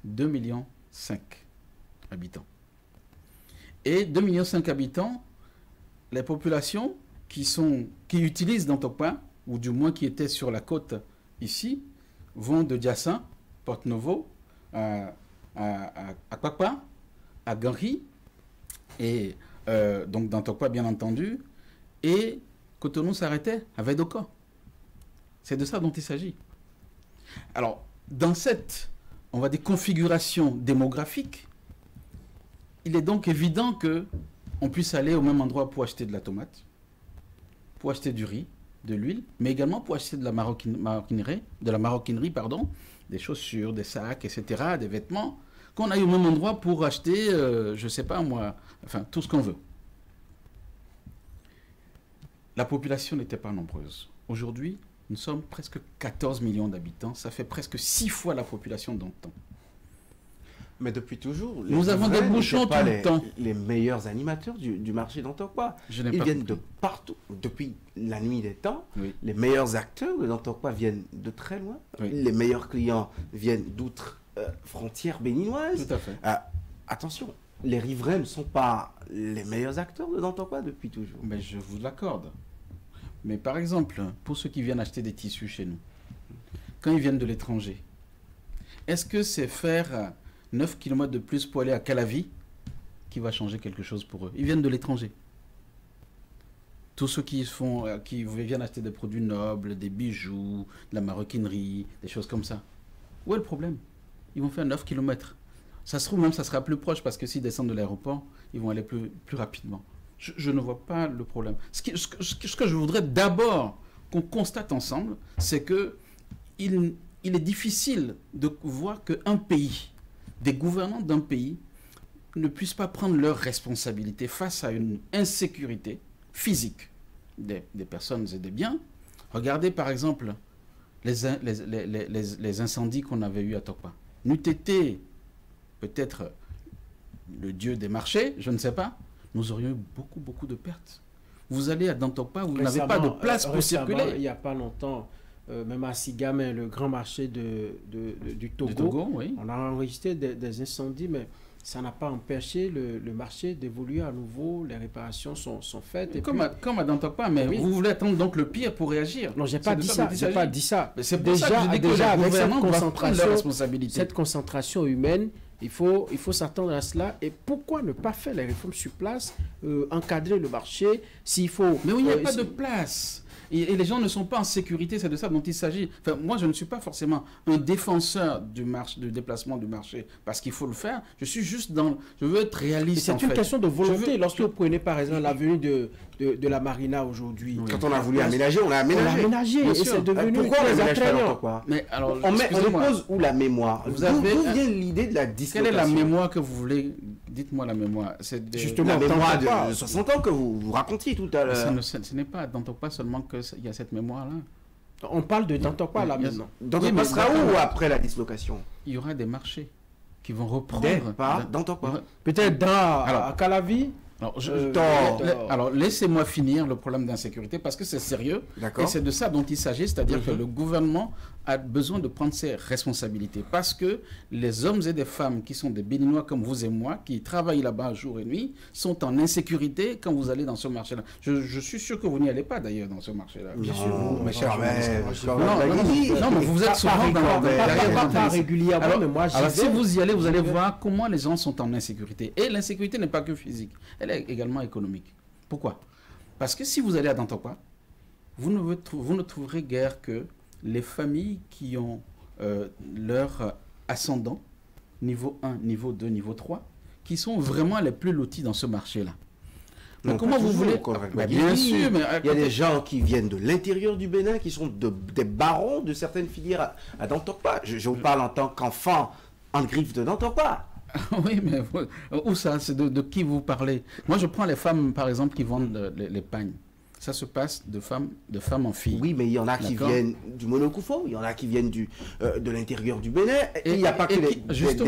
2,5 millions habitants. Et 2,5 millions habitants, les populations qui utilisent Dantokpa, ou du moins qui étaient sur la côte ici, vont de Diassin, Porte-Novo, à Kwakpa, à Ganri, et donc Dantokpa bien entendu, et Cotonou s'arrêtait à Vedoko. C'est de ça dont il s'agit. Alors, dans cette, on va dire, configuration démographique, il est donc évident qu'on puisse aller au même endroit pour acheter de la tomate, pour acheter du riz, de l'huile, mais également pour acheter de la maroquinerie, des chaussures, des sacs, etc., des vêtements, qu'on aille au même endroit pour acheter, je ne sais pas moi, enfin, tout ce qu'on veut. La population n'était pas nombreuse. Aujourd'hui, nous sommes presque 14 millions d'habitants. Ça fait presque 6 fois la population d'antan. Mais depuis toujours, nous avons des bouchons tout le temps. Les meilleurs animateurs du marché d'Antokpa. Ils viennent de partout. Depuis la nuit des temps, oui. Les meilleurs acteurs de d'Antokpa viennent de très loin. Oui. Les meilleurs clients viennent d'outre frontières béninoises. Tout à fait. Attention, les riverains ne sont pas les meilleurs acteurs de d'Antokpa depuis toujours. Mais je vous l'accorde. Mais par exemple, pour ceux qui viennent acheter des tissus chez nous, quand ils viennent de l'étranger, est-ce que c'est faire 9 km de plus pour aller à Calavi qui va changer quelque chose pour eux? Ils viennent de l'étranger. Tous ceux qui viennent acheter des produits nobles, des bijoux, de la maroquinerie, des choses comme ça. Où est le problème? Ils vont faire 9 km. Ça se trouve même, ça sera plus proche parce que s'ils descendent de l'aéroport, ils vont aller plus rapidement. Je ne vois pas le problème. Ce que je voudrais d'abord qu'on constate ensemble, c'est qu'il est difficile de voir qu'un pays, des gouvernants d'un pays, ne puissent pas prendre leurs responsabilités face à une insécurité physique des personnes et des biens. Regardez par exemple les incendies qu'on avait eus à Tokpa. N'eût été peut-être le dieu des marchés, je ne sais pas, nous aurions eu beaucoup de pertes. Vous allez à Dantokpa, vous n'avez pas de place pour circuler. Il n'y a pas longtemps, même à Sigame, le grand marché du Togo, oui. On a enregistré des incendies, mais ça n'a pas empêché le marché d'évoluer à nouveau. Les réparations sont faites. Comme à Dantokpa, mais oui. Vous voulez attendre donc le pire pour réagir? Non, j'ai pas dit ça. J'ai pas dit ça. C'est pour ça que je dis que déjà avec cette concentration humaine, il faut s'attendre à cela. Et pourquoi ne pas faire les réformes sur place, encadrer le marché s'il faut... Mais il n'y a pas de place. Et les gens ne sont pas en sécurité, c'est de ça dont il s'agit. Enfin, moi, je ne suis pas forcément un défenseur du déplacement du marché parce qu'il faut le faire. Je suis juste je veux être réaliste. C'est une question de volonté. Lorsque vous prenez par exemple l'avenue de la Marina aujourd'hui. Oui. Quand on a voulu aménager, on l'a aménagé. Et c'est devenu pourquoi très attrayant. Mais alors, on pose où la mémoire? D'où vient l'idée de la dislocation? Quelle est la mémoire que vous voulez? Dites-moi la mémoire. C'est justement la mémoire de 60 ans que vous racontiez tout à l'heure. Ce n'est pas dans Dantokpa seulement qu'il y a cette mémoire-là. On parle de Dantokpa là maintenant. Dantokpa sera où après la dislocation? Il y aura des marchés qui vont reprendre. Dantokpa. Peut-être à Calavi. Alors, laissez-moi finir le problème d'insécurité parce que c'est sérieux et c'est de ça dont il s'agit, c'est-à-dire que le gouvernement a besoin de prendre ses responsabilités parce que les hommes et des femmes qui sont des Béninois comme vous et moi, qui travaillent là-bas jour et nuit, sont en insécurité quand vous allez dans ce marché-là. Je suis sûr que vous n'y allez pas d'ailleurs dans ce marché-là. Bien sûr, mes chers non, mais vous êtes souvent pas régulièrement, mais moi j'y vais. Alors si vous y allez, vous allez voir comment les gens sont en insécurité. Et l'insécurité n'est pas que physique. Elle est également économique. Pourquoi? Parce que si vous allez à Dantokpa, vous ne trouverez guère que les familles qui ont leur ascendant, niveau 1, niveau 2, niveau 3, qui sont vraiment les plus lotis dans ce marché-là. Donc comment vous voulez... Bien sûr, mais... Il y a des gens qui viennent de l'intérieur du Bénin, qui sont des barons de certaines filières à Dantokpa. Je vous parle en tant qu'enfant en griffe de Dantokwa. Oui, mais où ça? C'est de qui vous parlez? Moi, je prends les femmes, par exemple, qui vendent les pagnes. Ça se passe de femme en fille. Oui, mais il y en a qui viennent du Monokoufo, il y en a qui viennent de l'intérieur du Bénin. Et il n'y a pas que des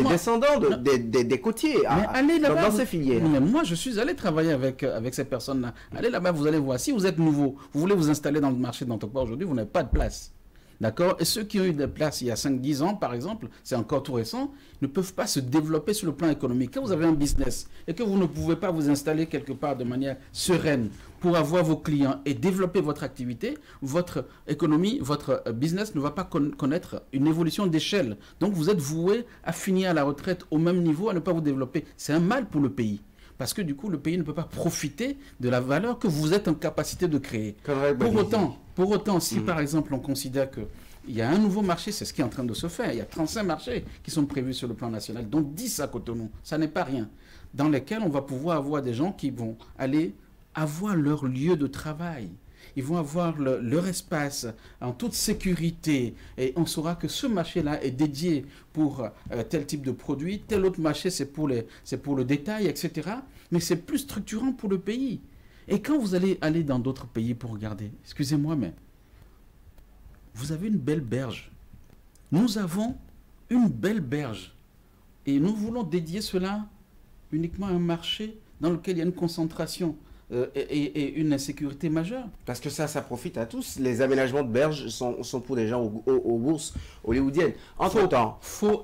descendants des côtiers dans ces filières. Mais moi, je suis allé travailler avec ces personnes-là. Allez là-bas, vous allez voir. Si vous êtes nouveau, vous voulez vous installer dans le marché d'Antokwa aujourd'hui, vous n'avez pas de place. D'accord? Et ceux qui ont eu des places il y a 5-10 ans, par exemple, c'est encore tout récent, ne peuvent pas se développer sur le plan économique. Quand vous avez un business et que vous ne pouvez pas vous installer quelque part de manière sereine pour avoir vos clients et développer votre activité, votre économie, votre business ne va pas connaître une évolution d'échelle. Donc vous êtes voué à finir à la retraite au même niveau, à ne pas vous développer. C'est un mal pour le pays. Parce que du coup, le pays ne peut pas profiter de la valeur que vous êtes en capacité de créer. Pour autant, si par exemple on considère qu'il y a un nouveau marché, c'est ce qui est en train de se faire. Il y a 35 marchés qui sont prévus sur le plan national, dont 10 à Cotonou. Ça n'est pas rien. Dans lesquels on va pouvoir avoir des gens qui vont aller avoir leur lieu de travail. Ils vont avoir leur espace en toute sécurité et on saura que ce marché-là est dédié pour tel type de produit, tel autre marché c'est pour le détail, etc. Mais c'est plus structurant pour le pays. Et quand vous allez aller dans d'autres pays pour regarder, excusez-moi, mais vous avez une belle berge. Nous avons une belle berge. Et nous voulons dédier cela uniquement à un marché dans lequel il y a une concentration et une insécurité majeure. Parce que ça profite à tous. Les aménagements de berges sont pour des gens aux bourses hollywoodiennes. Entre-temps, faux.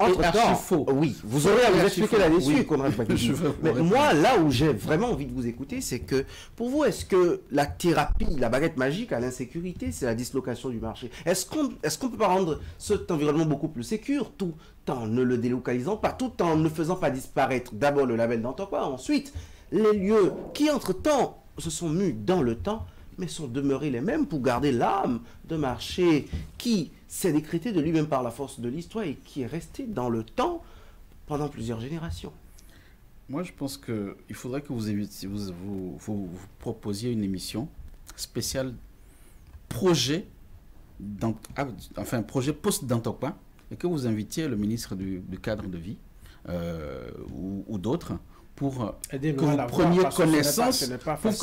Oui, vous aurez à vous expliquer là-dessus, Conrad Bakidi. Mais moi, là où j'ai vraiment envie de vous écouter, c'est que, pour vous, est-ce que la thérapie, la baguette magique à l'insécurité, c'est la dislocation du marché? Est-ce qu'on ne peut pas rendre cet environnement beaucoup plus sécure, tout en ne le délocalisant pas, tout en ne faisant pas disparaître d'abord le label d'Antokwa, ensuite les lieux qui, entre-temps, se sont mus dans le temps, mais sont demeurés les mêmes pour garder l'âme de marché qui s'est décrété de lui-même par la force de l'histoire et qui est resté dans le temps pendant plusieurs générations. Moi, je pense qu'il faudrait que vous proposiez une émission spéciale projet post-Dantokwa et que vous invitiez le ministre du cadre de vie ou d'autres pour que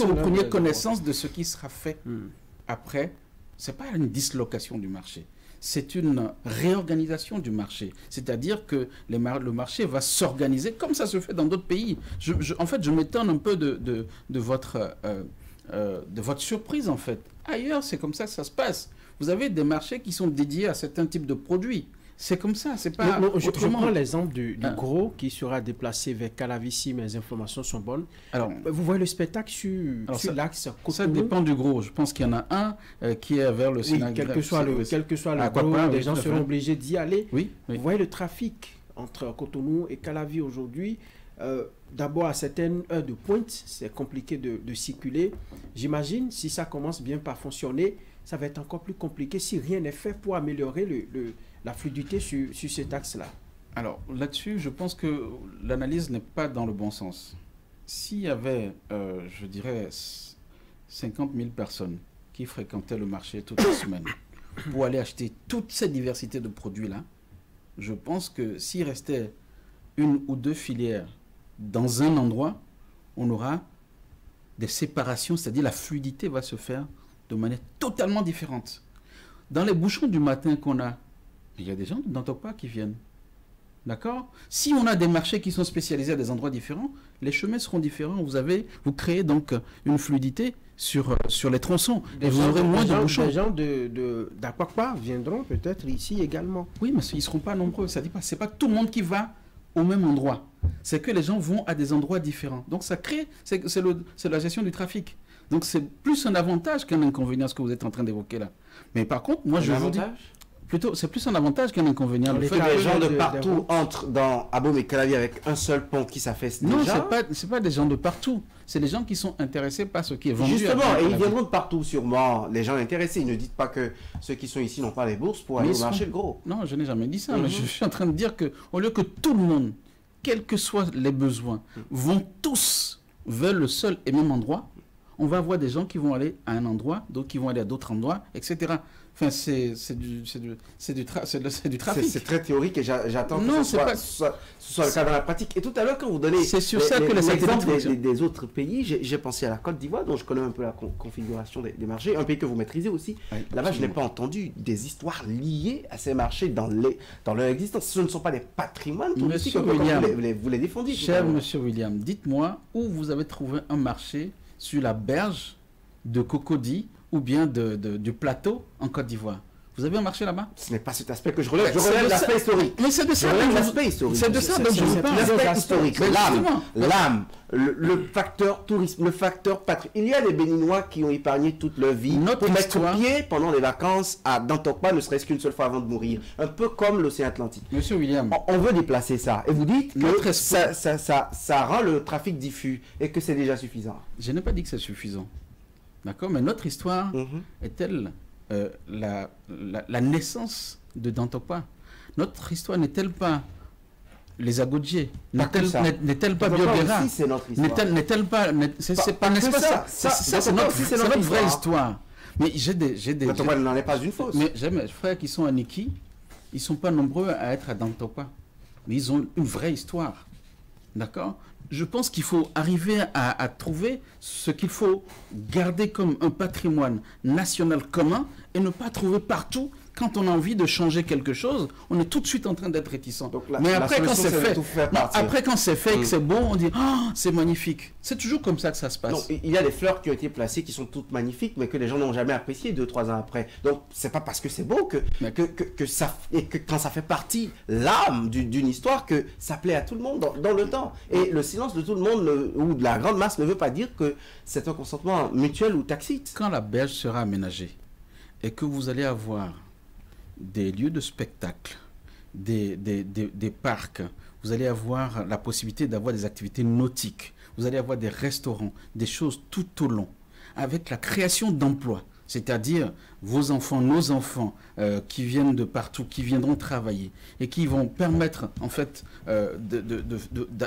vous preniez connaissance de ce qui sera fait après. Ce n'est pas une dislocation du marché, c'est une réorganisation du marché. C'est-à-dire que le marché va s'organiser comme ça se fait dans d'autres pays. En fait, je m'étonne un peu de votre surprise, en fait. Ailleurs, c'est comme ça que ça se passe. Vous avez des marchés qui sont dédiés à certains types de produits. C'est comme ça, c'est pas je prends l'exemple du gros qui sera déplacé vers Calavi si mes informations sont bonnes. Alors, vous voyez le spectacle sur l'axe Cotonou. Ça dépend du gros. Je pense qu'il y en a un qui est vers le Sénégal. Quel que soit le gros, les gens seront obligés d'y aller. Oui. Vous voyez le trafic entre Cotonou et Calavi aujourd'hui. D'abord, à certaines heures de pointe, c'est compliqué de circuler. J'imagine, si ça commence bien par fonctionner, ça va être encore plus compliqué si rien n'est fait pour améliorer la fluidité sur cet axe-là. Alors là-dessus, je pense que l'analyse n'est pas dans le bon sens. S'il y avait, je dirais, 50 000 personnes qui fréquentaient le marché toutes les semaines pour aller acheter toute cette diversité de produits-là, je pense que s'il restait une ou deux filières dans un endroit, on aura des séparations, c'est-à-dire la fluidité va se faire de manière totalement différente. Dans les bouchons du matin qu'on a, il y a des gens d'Antokwa qui viennent. D'accord? Si on a des marchés qui sont spécialisés à des endroits différents, les chemins seront différents. Vous créez donc une fluidité sur les tronçons. Et vous aurez moins de bouchons. Les gens d'Akwakwa viendront peut-être ici également. Oui, mais ils ne seront pas nombreux. Ce n'est pas tout le monde qui va au même endroit. C'est que les gens vont à des endroits différents. Donc ça crée, c'est la gestion du trafic. Donc c'est plus un avantage qu'un inconvénient, ce que vous êtes en train d'évoquer là. Mais par contre, moi je vous dis... Plutôt, c'est plus un avantage qu'un inconvénient. Le fait que les gens de partout entrent dans Abom et Calavi avec un seul pont qui s'affaisse déjà. Non, c'est pas des gens de partout. C'est des gens qui sont intéressés par ce qui est vendu. Justement, et ils viendront de partout sûrement, les gens intéressés. Ne dites pas que ceux qui sont ici n'ont pas les bourses pour aller au marché de gros. Non, je n'ai jamais dit ça. Mais je suis en train de dire qu'au lieu que tout le monde, quels que soient les besoins, vont tous vers le seul et même endroit, on va avoir des gens qui vont aller à un endroit, d'autres qui vont aller à d'autres endroits, etc. Enfin, c'est du trafic. C'est très théorique et j'attends que ce soit le cas dans la pratique. Et tout à l'heure, quand vous donnez l'exemple des autres pays, j'ai pensé à la Côte d'Ivoire, dont je connais un peu la configuration des marchés, un pays que vous maîtrisez aussi. Oui, là-bas, je n'ai pas entendu des histoires liées à ces marchés dans leur existence. Ce ne sont pas des patrimoines touristiques comme vous les défendiez. Cher Monsieur William, dites-moi où vous avez trouvé un marché sur la berge de Cocody ou bien du plateau en Côte d'Ivoire. Vous avez un marché là-bas? Ce n'est pas cet aspect que je relève. Je relève l'aspect historique. Mais c'est de ça l'aspect historique. C'est de ça dont je vous parle. L'aspect historique. L'âme, le facteur tourisme, le facteur patrie. Il y a des Béninois qui ont épargné toute leur vie pour mettre pied pendant les vacances à Dantokpa, ne serait-ce qu'une seule fois avant de mourir. Un peu comme l'océan Atlantique. Monsieur William. On veut déplacer ça. Et vous dites que ça rend le trafic diffus et que c'est déjà suffisant. Je n'ai pas dit que c'est suffisant. D'accord, mais notre histoire est-elle la naissance de Dantokpa? Notre histoire n'est-elle pas les Agodjiers? N'est-elle pas Biobera? N'est-elle pas... C'est pas ça. C'est notre vraie histoire. Mais j'ai des... Dantokpa n'en est pas une fausse. Mais j'ai mes frères qui sont à Niki, ils ne sont pas nombreux à être à Dantokpa. Mais ils ont une vraie histoire. D'accord? Je pense qu'il faut arriver à trouver ce qu'il faut garder comme un patrimoine national commun et ne pas trouver partout. Quand on a envie de changer quelque chose, on est tout de suite en train d'être réticent. Mais après, quand c'est fait, et que c'est bon, on dit « Oh, c'est magnifique ». C'est toujours comme ça que ça se passe. Non, il y a des fleurs qui ont été placées qui sont toutes magnifiques, mais que les gens n'ont jamais appréciées 2-3 ans après. Donc, c'est pas parce que c'est beau que quand ça fait partie, l'âme d'une histoire, que ça plaît à tout le monde dans le temps. Et le silence de tout le monde ou de la grande masse ne veut pas dire que c'est un consentement mutuel ou tacite. Quand la berge sera aménagée et que vous allez avoir des lieux de spectacle, des parcs, vous allez avoir la possibilité d'avoir des activités nautiques, vous allez avoir des restaurants, des choses tout au long, avec la création d'emplois, c'est-à-dire vos enfants, nos enfants qui viennent de partout, qui viendront travailler et qui vont permettre en fait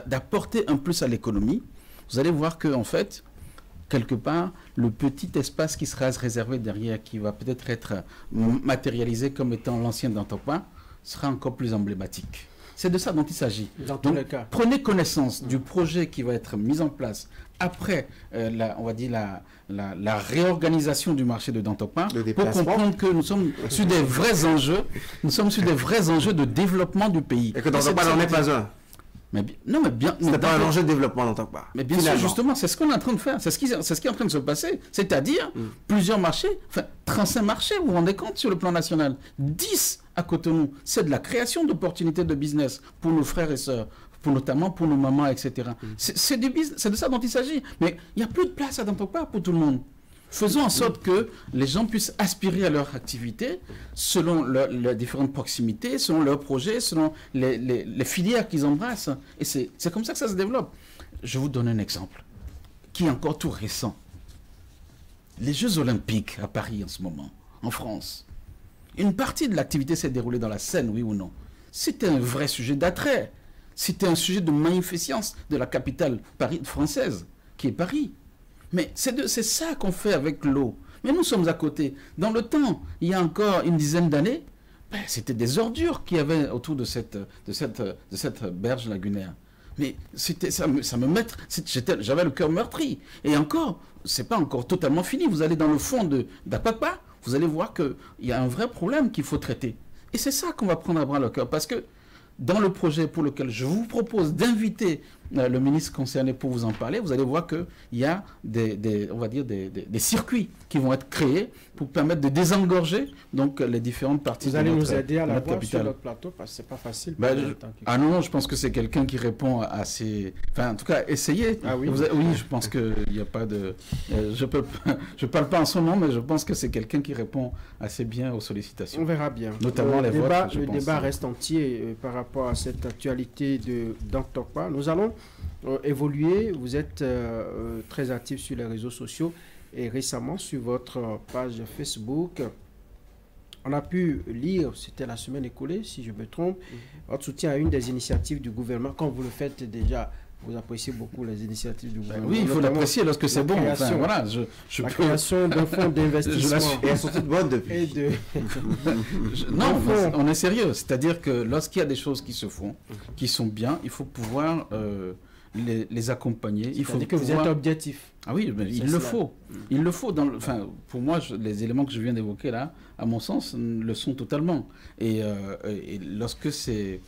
d'apporter un plus à l'économie. Vous allez voir que en fait, quelque part, le petit espace qui sera réservé derrière, qui va peut-être être matérialisé comme étant l'ancien Dantokpa, sera encore plus emblématique. C'est de ça dont il s'agit. Donc, prenez connaissance du projet qui va être mis en place après, on va dire, la réorganisation du marché de Dantokpa, pour comprendre que nous sommes sur des vrais enjeux, de développement du pays. Et que Dantokpa n'en est pas un. C'est pas un enjeu de développement dans Dantokpa. Mais bien sûr, justement, c'est ce qu'on est en train de faire. C'est ce qui est en train de se passer. C'est-à-dire plusieurs marchés, 35 marchés, vous vous rendez compte, sur le plan national. 10 à Cotonou. C'est de la création d'opportunités de business pour nos frères et sœurs, notamment pour nos mamans, etc. C'est du business, c'est de ça dont il s'agit. Mais il n'y a plus de place à Dantokpa pour tout le monde. Faisons en sorte que les gens puissent aspirer à leur activité selon leurs différentes proximités, selon leurs projets, selon les filières qu'ils embrassent. Et c'est comme ça que ça se développe. Je vous donne un exemple qui est encore tout récent. Les Jeux Olympiques à Paris en ce moment, en France. Une partie de l'activité s'est déroulée dans la Seine, oui ou non? C'était un vrai sujet d'attrait. C'était un sujet de magnificence de la capitale française, qui est Paris. Mais c'est ça qu'on fait avec l'eau. Mais nous sommes à côté. Dans le temps, il y a encore une dizaine d'années, c'était des ordures qu'il y avait autour de cette berge lagunaire. Mais j'avais le cœur meurtri. Et encore, c'est pas encore totalement fini. Vous allez dans le fond d'Apapa, vous allez voir qu'il y a un vrai problème qu'il faut traiter. Et c'est ça qu'on va prendre à bras le cœur. Parce que dans le projet pour lequel je vous propose d'inviter le ministre concerné pour vous en parler, vous allez voir qu'il y a des circuits qui vont être créés pour permettre de désengorger donc, les différentes parties de notre capitale. Vous allez nous aider à la voir sur notre plateau parce que ce n'est pas facile. Non, je pense que c'est quelqu'un qui répond à ces... Enfin, en tout cas, essayez. Ah oui, oui, je pense qu'il n'y a pas de... je parle pas en son nom, mais je pense que c'est quelqu'un qui répond assez bien aux sollicitations. On verra bien. Notamment les vôtres, le débat reste entier par rapport à cette actualité de Dantokpa. Nous allons évoluer. Vous êtes très actif sur les réseaux sociaux et récemment sur votre page Facebook, On a pu lire, c'était la semaine écoulée, si je me trompe, votre soutien à une des initiatives du gouvernement. Quand vous le faites déjà, vous appréciez beaucoup les initiatives du gouvernement. Oui, il faut l'apprécier lorsque c'est bon. Enfin, voilà, la création d'un fonds d'investissement. Et elles sont toutes bonnes depuis. Non, on est sérieux. C'est-à-dire que lorsqu'il y a des choses qui se font, qui sont bien, il faut pouvoir les accompagner. Il faut que vous êtes objectif. Ah oui, mais il le faut. Il le faut. Enfin, pour moi, les éléments que je viens d'évoquer là, à mon sens, le sont totalement. Et lorsque c'est...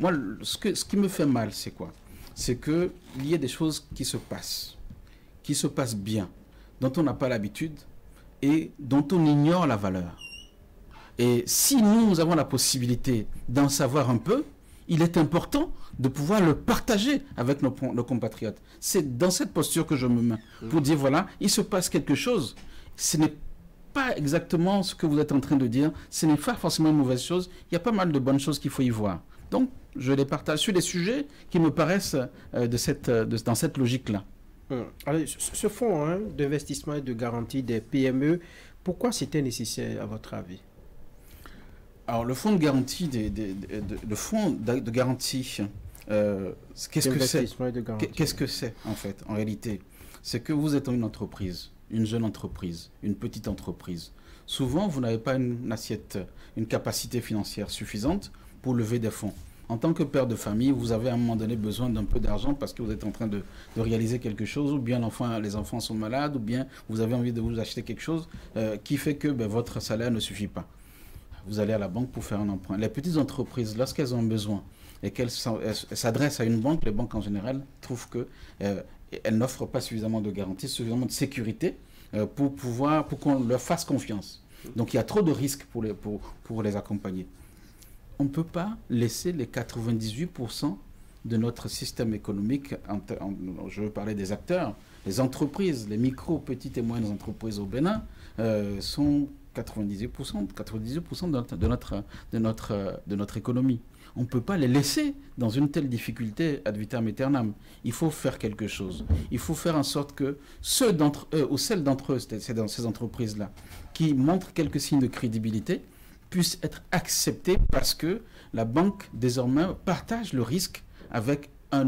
Moi, ce qui me fait mal, c'est quoi? C'est qu'il y a des choses qui se passent bien, dont on n'a pas l'habitude et dont on ignore la valeur. Et si nous avons la possibilité d'en savoir un peu, il est important de pouvoir le partager avec nos compatriotes. C'est dans cette posture que je me mets, pour dire, voilà, il se passe quelque chose. Ce n'est pas exactement ce que vous êtes en train de dire, ce n'est pas forcément une mauvaise chose, il y a pas mal de bonnes choses qu'il faut y voir. Donc, je les partage sur les sujets qui me paraissent dans cette logique-là. Allez, ce fonds d'investissement et de garantie des PME, pourquoi c'était nécessaire à votre avis? Alors, le fonds de garantie, qu'est-ce que c'est? Qu'est-ce que c'est, en fait, en réalité? C'est que vous êtes une entreprise, une jeune entreprise, une petite entreprise. Souvent, vous n'avez pas une capacité financière suffisante pour lever des fonds. En tant que père de famille, vous avez à un moment donné besoin d'un peu d'argent parce que vous êtes en train de réaliser quelque chose, ou bien les enfants sont malades, ou bien vous avez envie de vous acheter quelque chose qui fait que votre salaire ne suffit pas. Vous allez à la banque pour faire un emprunt. Les petites entreprises, lorsqu'elles ont besoin et qu'elles s'adressent à une banque, les banques en général trouvent qu'elles n'offrent pas suffisamment de garanties, suffisamment de sécurité pour qu'on leur fasse confiance. Donc il y a trop de risques pour les accompagner. On ne peut pas laisser les 98% de notre système économique, je veux parler des acteurs, les entreprises, les micro, petites et moyennes entreprises au Bénin, sont 98% de notre économie. On ne peut pas les laisser dans une telle difficulté ad vitam aeternam. Il faut faire quelque chose. Il faut faire en sorte que ceux d'entre eux, ou celles d'entre eux, c'est dans ces entreprises-là, qui montrent quelques signes de crédibilité, puissent être acceptés parce que la banque, désormais, partage le risque avec un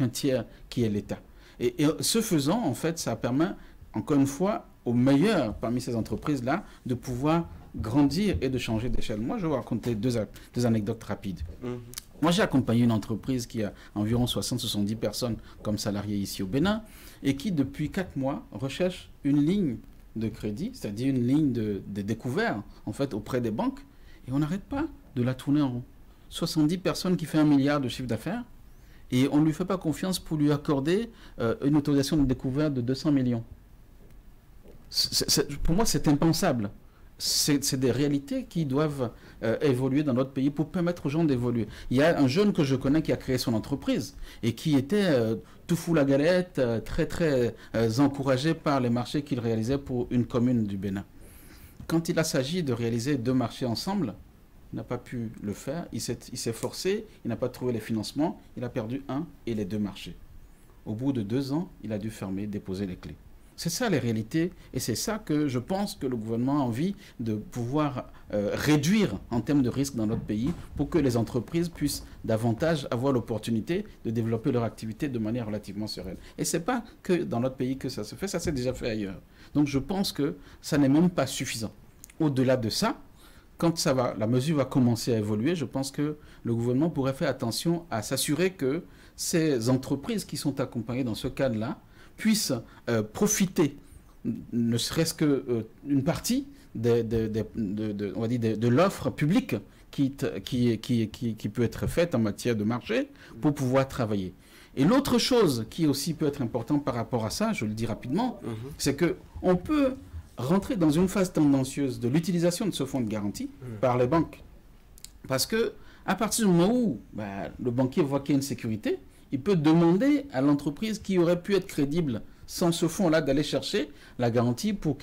tiers qui est l'État. Et ce faisant, en fait, ça permet, encore une fois, aux meilleurs parmi ces entreprises-là, de pouvoir grandir et de changer d'échelle. Moi, je vais vous raconter deux anecdotes rapides. Moi, j'ai accompagné une entreprise qui a environ 60-70 personnes comme salariés ici au Bénin et qui, depuis 4 mois, recherche une ligne de crédit, c'est-à-dire une ligne de découvert, en fait, auprès des banques. Et on n'arrête pas de la tourner en rond. 70 personnes qui fait 1 milliard de chiffre d'affaires et on ne lui fait pas confiance pour lui accorder une autorisation de découvert de 200 millions. Pour moi, c'est impensable. C'est des réalités qui doivent évoluer dans notre pays pour permettre aux gens d'évoluer. Il y a un jeune que je connais qui a créé son entreprise et qui était tout fou la galette, très encouragé par les marchés qu'il réalisait pour une commune du Bénin. Quand il a s'agi de réaliser 2 marchés ensemble, il n'a pas pu le faire, il s'est forcé, il n'a pas trouvé les financements, il a perdu un et les 2 marchés. Au bout de 2 ans, il a dû fermer, déposer les clés. C'est ça les réalités et c'est ça que je pense que le gouvernement a envie de pouvoir réduire en termes de risques dans notre pays pour que les entreprises puissent davantage avoir l'opportunité de développer leur activité de manière relativement sereine. Et ce n'est pas que dans notre pays que ça se fait, ça s'est déjà fait ailleurs. Donc je pense que ça n'est même pas suffisant. Au-delà de ça, quand la mesure va commencer à évoluer, je pense que le gouvernement pourrait faire attention à s'assurer que ces entreprises qui sont accompagnées dans ce cadre-là puissent profiter, ne serait-ce qu'une partie de l'offre publique qui peut être faite en matière de marché pour pouvoir travailler. Et l'autre chose qui aussi peut être importante par rapport à ça, je le dis rapidement, c'est qu'on peut rentrer dans une phase tendancieuse de l'utilisation de ce fonds de garantie par les banques. Parce que à partir du moment où le banquier voit qu'il y a une sécurité, il peut demander à l'entreprise qui aurait pu être crédible sans ce fonds-là d'aller chercher la garantie pour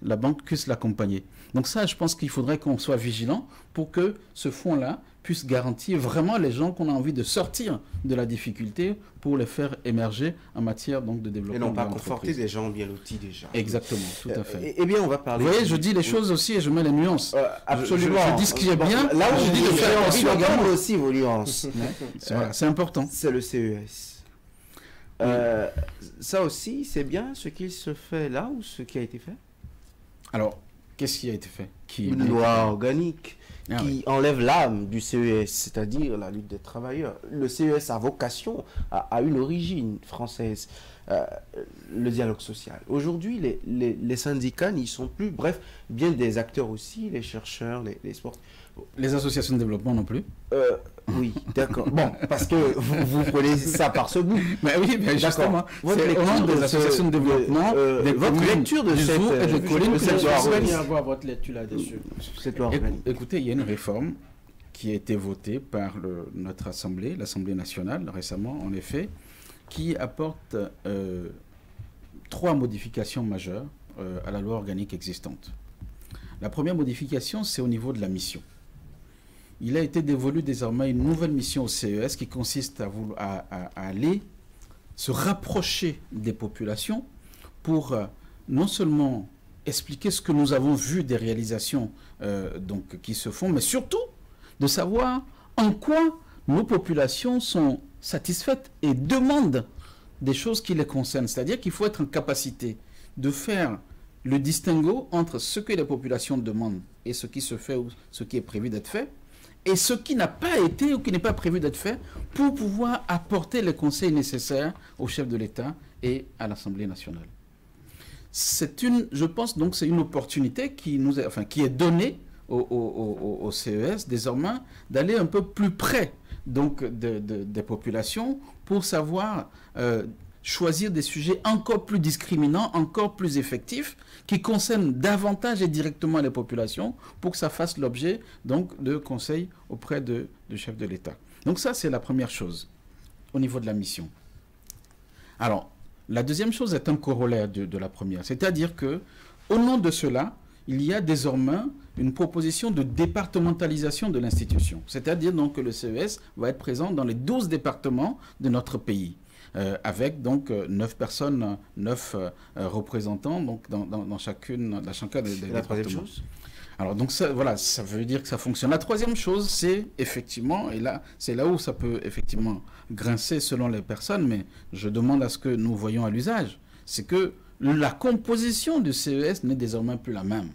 la banque puisse l'accompagner. Donc ça, je pense qu'il faudrait qu'on soit vigilant pour que ce fonds-là puisse garantir vraiment les gens qu'on a envie de sortir de la difficulté pour les faire émerger en matière donc, de développement. Et non pas de conforter des gens bien lotis déjà. Exactement, tout à fait. Eh bien, on va parler... Vous voyez, je dis les choses aussi et je mets les nuances. Absolument. Je dis ce qui est bien. Là où je dis de faire attention également aussi vos nuances. C'est important. C'est le CES. Ça aussi, c'est bien ce qui se fait là ou ce qui a été fait? Alors, qu'est-ce qui a été fait? Une loi organique qui enlève l'âme du CES, c'est-à-dire la lutte des travailleurs. Le CES a vocation à une origine française, le dialogue social. Aujourd'hui, les syndicats n'y sont plus, bref, bien des acteurs aussi, les chercheurs, les sportifs. Les associations de développement non plus? Oui, d'accord. Bon, parce que vous prenez ça par ce bout. Mais oui, mais justement, votre lecture des associations de développement, votre lecture de cette loi votre lecture là-dessus. Écoutez, il y a une réforme qui a été votée par notre Assemblée, l'Assemblée nationale, récemment, en effet, qui apporte 3 modifications majeures à la loi organique existante. La première modification, c'est au niveau de la mission. Il a été dévolu désormais une nouvelle mission au CES qui consiste à aller se rapprocher des populations pour non seulement expliquer ce que nous avons vu des réalisations donc, qui se font, mais surtout de savoir en quoi nos populations sont satisfaites et demandent des choses qui les concernent. C'est-à-dire qu'il faut être en capacité de faire le distinguo entre ce que les populations demandent et ce qui se fait ou ce qui est prévu d'être fait, et ce qui n'a pas été ou qui n'est pas prévu d'être fait pour pouvoir apporter les conseils nécessaires au chef de l'État et à l'Assemblée nationale. Je pense donc c'est une opportunité qui est donnée au CES désormais d'aller un peu plus près donc, des populations pour savoir choisir des sujets encore plus discriminants, encore plus effectifs, qui concernent davantage et directement les populations pour que ça fasse l'objet donc de conseils auprès du chef de l'État. Donc ça, c'est la première chose au niveau de la mission. Alors, la deuxième chose est un corollaire de la première, c'est-à-dire que au nom de cela, il y a désormais une proposition de départementalisation de l'institution, c'est-à-dire donc que le CES va être présent dans les 12 départements de notre pays. Avec donc 9 personnes, 9 représentants donc dans chacun des départements. La troisième chose? Alors donc ça, voilà, ça veut dire que ça fonctionne. La troisième chose, c'est effectivement, et là, c'est là où ça peut effectivement grincer selon les personnes, mais je demande à ce que nous voyons à l'usage, c'est que la composition du CES n'est désormais plus la même.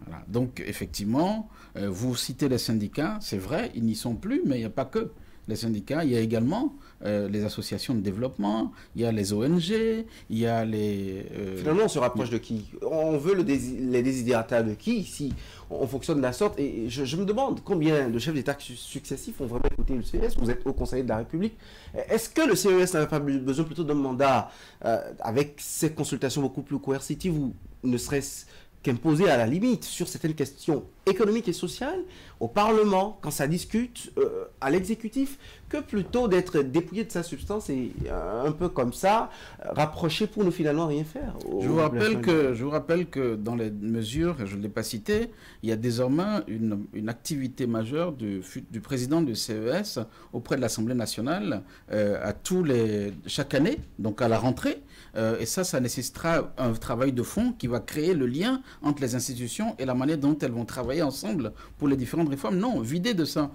Voilà. Donc effectivement, vous citez les syndicats, c'est vrai, ils n'y sont plus, mais il n'y a pas que les syndicats, il y a également les associations de développement, il y a les ONG, il y a les... Finalement, on se rapproche de qui? On veut les désidérata de qui si on fonctionne de la sorte? Et je me demande combien de chefs d'État successifs ont vraiment écouté le CES. Vous êtes haut conseiller de la République. Est-ce que le CES n'avait pas besoin plutôt d'un mandat avec ces consultations beaucoup plus coercitives ou ne serait-ce qu'imposer à la limite sur certaines questions économiques et sociales au Parlement quand ça discute à l'exécutif que plutôt d'être dépouillé de sa substance et un peu comme ça rapproché pour ne finalement rien faire. Je vous rappelle que dans les mesures, je ne l'ai pas cité, il y a désormais une activité majeure du président du CES auprès de l'Assemblée nationale chaque année, donc à la rentrée. Et ça nécessitera un travail de fond qui va créer le lien entre les institutions et la manière dont elles vont travailler ensemble pour les différentes réformes. Non, vidé de sa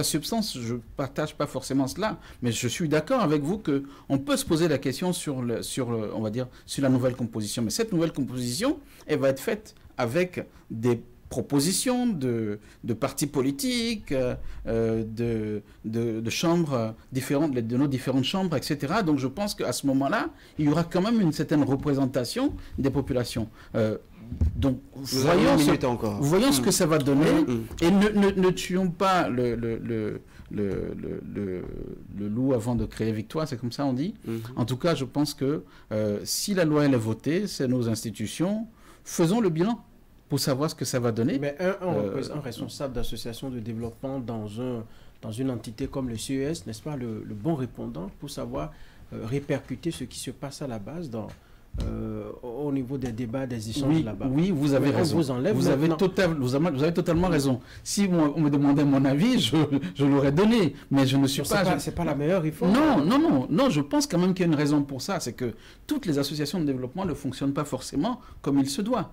substance, je ne partage pas forcément cela, mais je suis d'accord avec vous qu'on peut se poser la question sur la nouvelle composition. Mais cette nouvelle composition, elle va être faite avec des propositions de partis politiques, de chambres différentes, de nos différentes chambres, etc. Donc je pense qu'à ce moment-là, il y aura quand même une certaine représentation des populations. Donc voyons ce que ça va donner et ne tuons pas le loup avant de créer victoire, c'est comme ça on dit. En tout cas, je pense que si la loi elle est votée, c'est nos institutions, faisons le bilan pour savoir ce que ça va donner. Mais un responsable d'association de développement dans une entité comme le CES, n'est-ce pas le bon répondant pour savoir répercuter ce qui se passe à la base au niveau des débats, des échanges là-bas. Oui, vous avez raison. Vous avez totalement raison. Si on me demandait mon avis, je l'aurais donné. Mais je ne suis pas... C'est pas la meilleure réforme. Non, je pense quand même qu'il y a une raison pour ça. C'est que toutes les associations de développement ne fonctionnent pas forcément comme il se doit.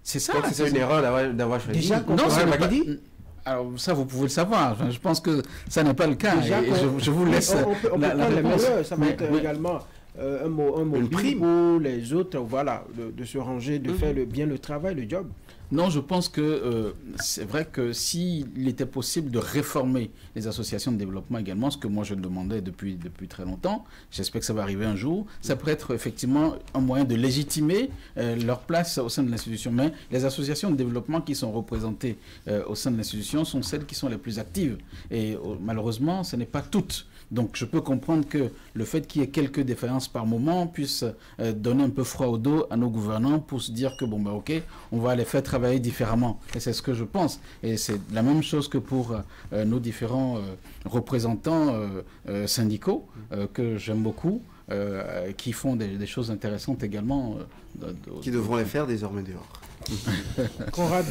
C'est ça. Donc c'est une erreur d'avoir choisi. Déjà, non, c'est pas dit. Alors ça, vous pouvez le savoir. Je pense que ça n'est pas le cas. Déjà, je vous laisse la réponse. Ça va être également un mot prime pour les autres, voilà, de se ranger, de faire bien le travail, le job. Non, je pense que c'est vrai que s'il était possible de réformer les associations de développement également, ce que moi je demandais depuis très longtemps, j'espère que ça va arriver un jour, ça pourrait être effectivement un moyen de légitimer leur place au sein de l'institution. Mais les associations de développement qui sont représentées au sein de l'institution sont celles qui sont les plus actives. Et malheureusement, ce n'est pas toutes. Donc je peux comprendre que le fait qu'il y ait quelques défaillances par moment puisse donner un peu froid au dos à nos gouvernants pour se dire que bon ben ok, on va les faire travailler différemment. Et c'est ce que je pense. Et c'est la même chose que pour nos différents représentants syndicaux que j'aime beaucoup, qui font des choses intéressantes également. Qui devront les faire désormais dehors. Conrad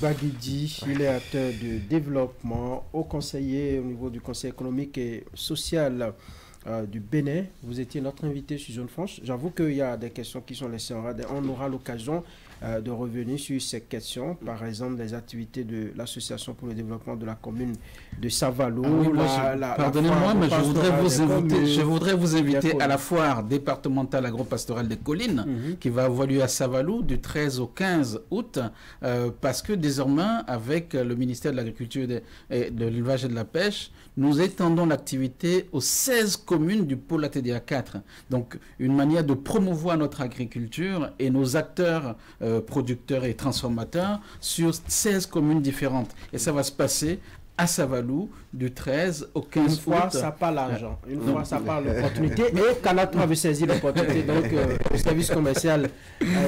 Baguidi, il est acteur de développement, haut conseiller au niveau du Conseil économique et social du Bénin. Vous étiez notre invité sur Zone Franche. J'avoue qu'il y a des questions qui sont laissées en rade. On aura l'occasion de revenir sur ces questions. Par exemple, les activités de l'Association pour le développement de la commune de Savalou. Pardonnez-moi, mais je voudrais vous inviter à la foire départementale agro-pastorale des collines qui va avoir lieu à Savalou du 13 au 15 août parce que désormais, avec le ministère de l'Agriculture, de l'élevage et de la pêche, nous étendons l'activité aux 16 communes du pôle ATDA 4. Donc, une manière de promouvoir notre agriculture et nos acteurs producteurs et transformateurs sur 16 communes différentes. Et ça va se passer à Savalou du 13 au 15 août. Une fois, ça parle l'argent. Une fois, ça parle l'opportunité. Et Canatra avait saisi l'opportunité. Donc, le service commercial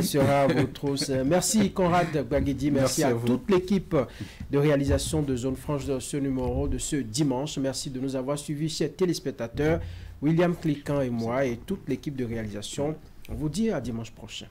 sera à vos trousses. Merci Conrad Baguidi. Merci à toute l'équipe de réalisation de Zone Franche de ce numéro de ce dimanche. Merci de nous avoir suivis, chers téléspectateurs. William Cliquant et moi et toute l'équipe de réalisation. On vous dit à dimanche prochain.